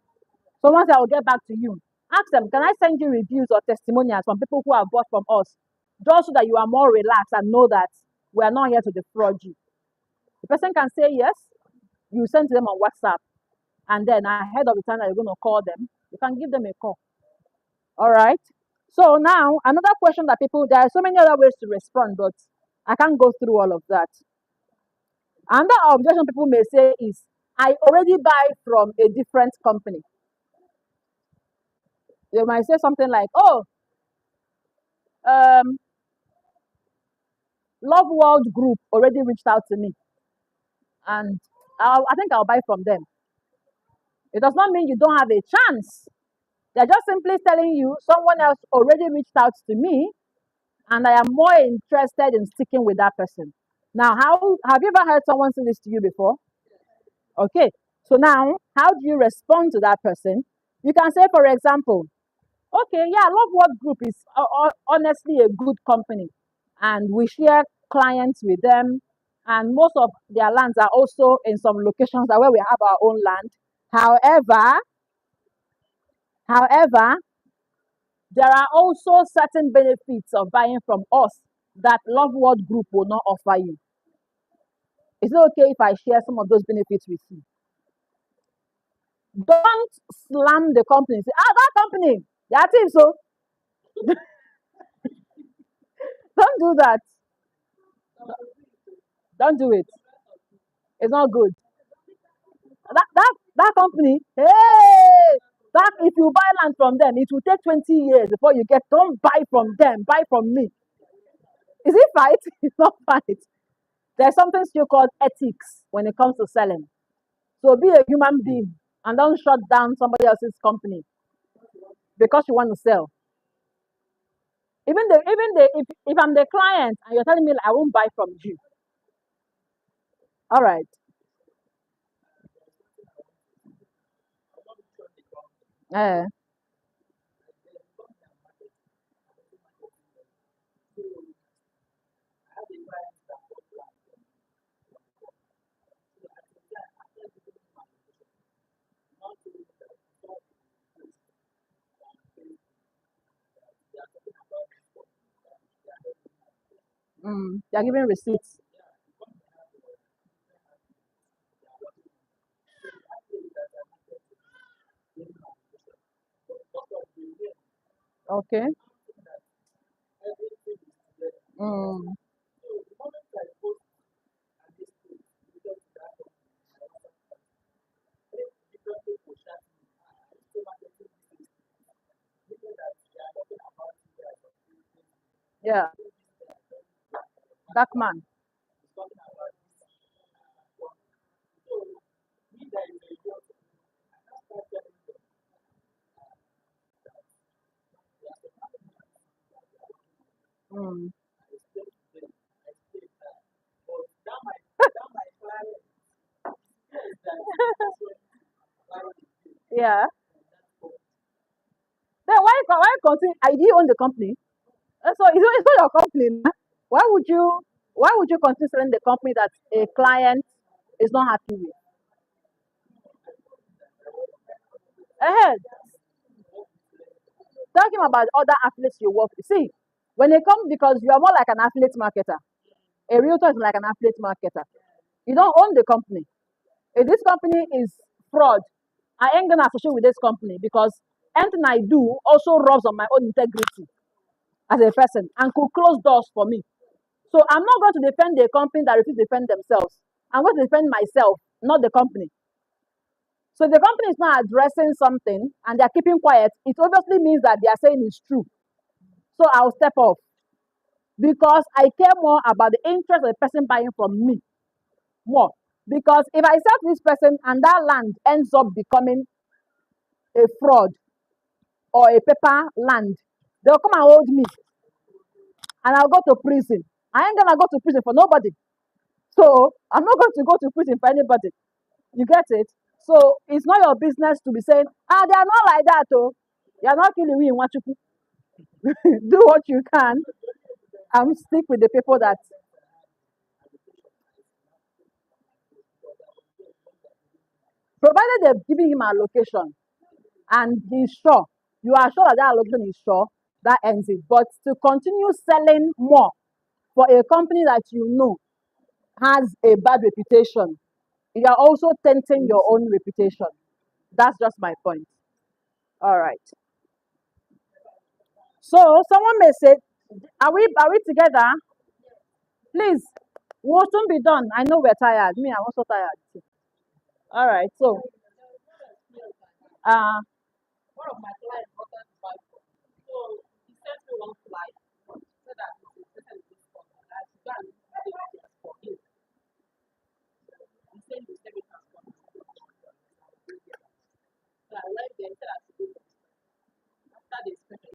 Someone said, I'll get back to you. Ask them, can I send you reviews or testimonials from people who have bought from us? Just so that you are more relaxed and know that we are not here to defraud you. The person can say yes. You send to them on WhatsApp. And then ahead of the time that you're going to call them, you can give them a call. All right. So now, another question that there are so many other ways to respond, but I can't go through all of that. Another objection people may say is, I already buy from a different company. They might say something like, oh, um, Love World Group already reached out to me, and I think I'll buy from them. It does not mean you don't have a chance. They're just simply telling you someone else already reached out to me, and I am more interested in sticking with that person. Now, how have you ever heard someone say this to you before? Okay, so now how do you respond to that person? You can say, for example, okay, yeah, Love World Group is honestly a good company, and we share clients with them, and most of their lands are also in some locations that where we have our own land. However, there are also certain benefits of buying from us that Love World Group will not offer you. Is it okay if I share some of those benefits with you? Don't slam the company. Say, that company, they are thieves, so don't do that. Don't do it. It's not good. That company, hey, That if you buy land from them, it will take 20 years before you get. Don't buy from them, buy from me. Is it fight? It's not fight. There's something still called ethics when it comes to selling. So be a human being and don't shut down somebody else's company because you want to sell. If I'm the client and you're telling me like, I won't buy from you. All right. Uh, they're giving receipts. Okay. Mm, yeah. Dark man. Mm. Yeah. Then why continue? I do own the company. So it's not your company. Nah. Why would you why would you continue selling the company that a client is not happy with? Ahead. Talking about other affiliates you work with. See, when it comes because you are more like an affiliate marketer. A realtor is like an affiliate marketer. You don't own the company. If this company is fraud, I ain't gonna associate with this company because anything I do also rubs on my own integrity as a person and could close doors for me. So I'm not going to defend the company that refuses to defend themselves. I'm going to defend myself, not the company. So if the company is not addressing something and they're keeping quiet, it obviously means that they are saying it's true. So I'll step off because I care more about the interest of the person buying from me more. Because if I sell to this person and that land ends up becoming a fraud or a paper land, they'll come and hold me and I'll go to prison. I ain't gonna go to prison for nobody. So I'm not going to go to prison for anybody. You get it? So it's not your business to be saying, they are not like that, oh. You are not killing me in what you do what you can and stick with the people that provided they've given him a location and he's sure, you are sure that that allocation is sure, that ends it. But to continue selling more for a company that you know has a bad reputation, you are also tainting your own reputation. That's just my point. All right. So someone may say, are we together? Please, we'll soon be done. I know we're tired. Me, I'm also tired too. All right. So uh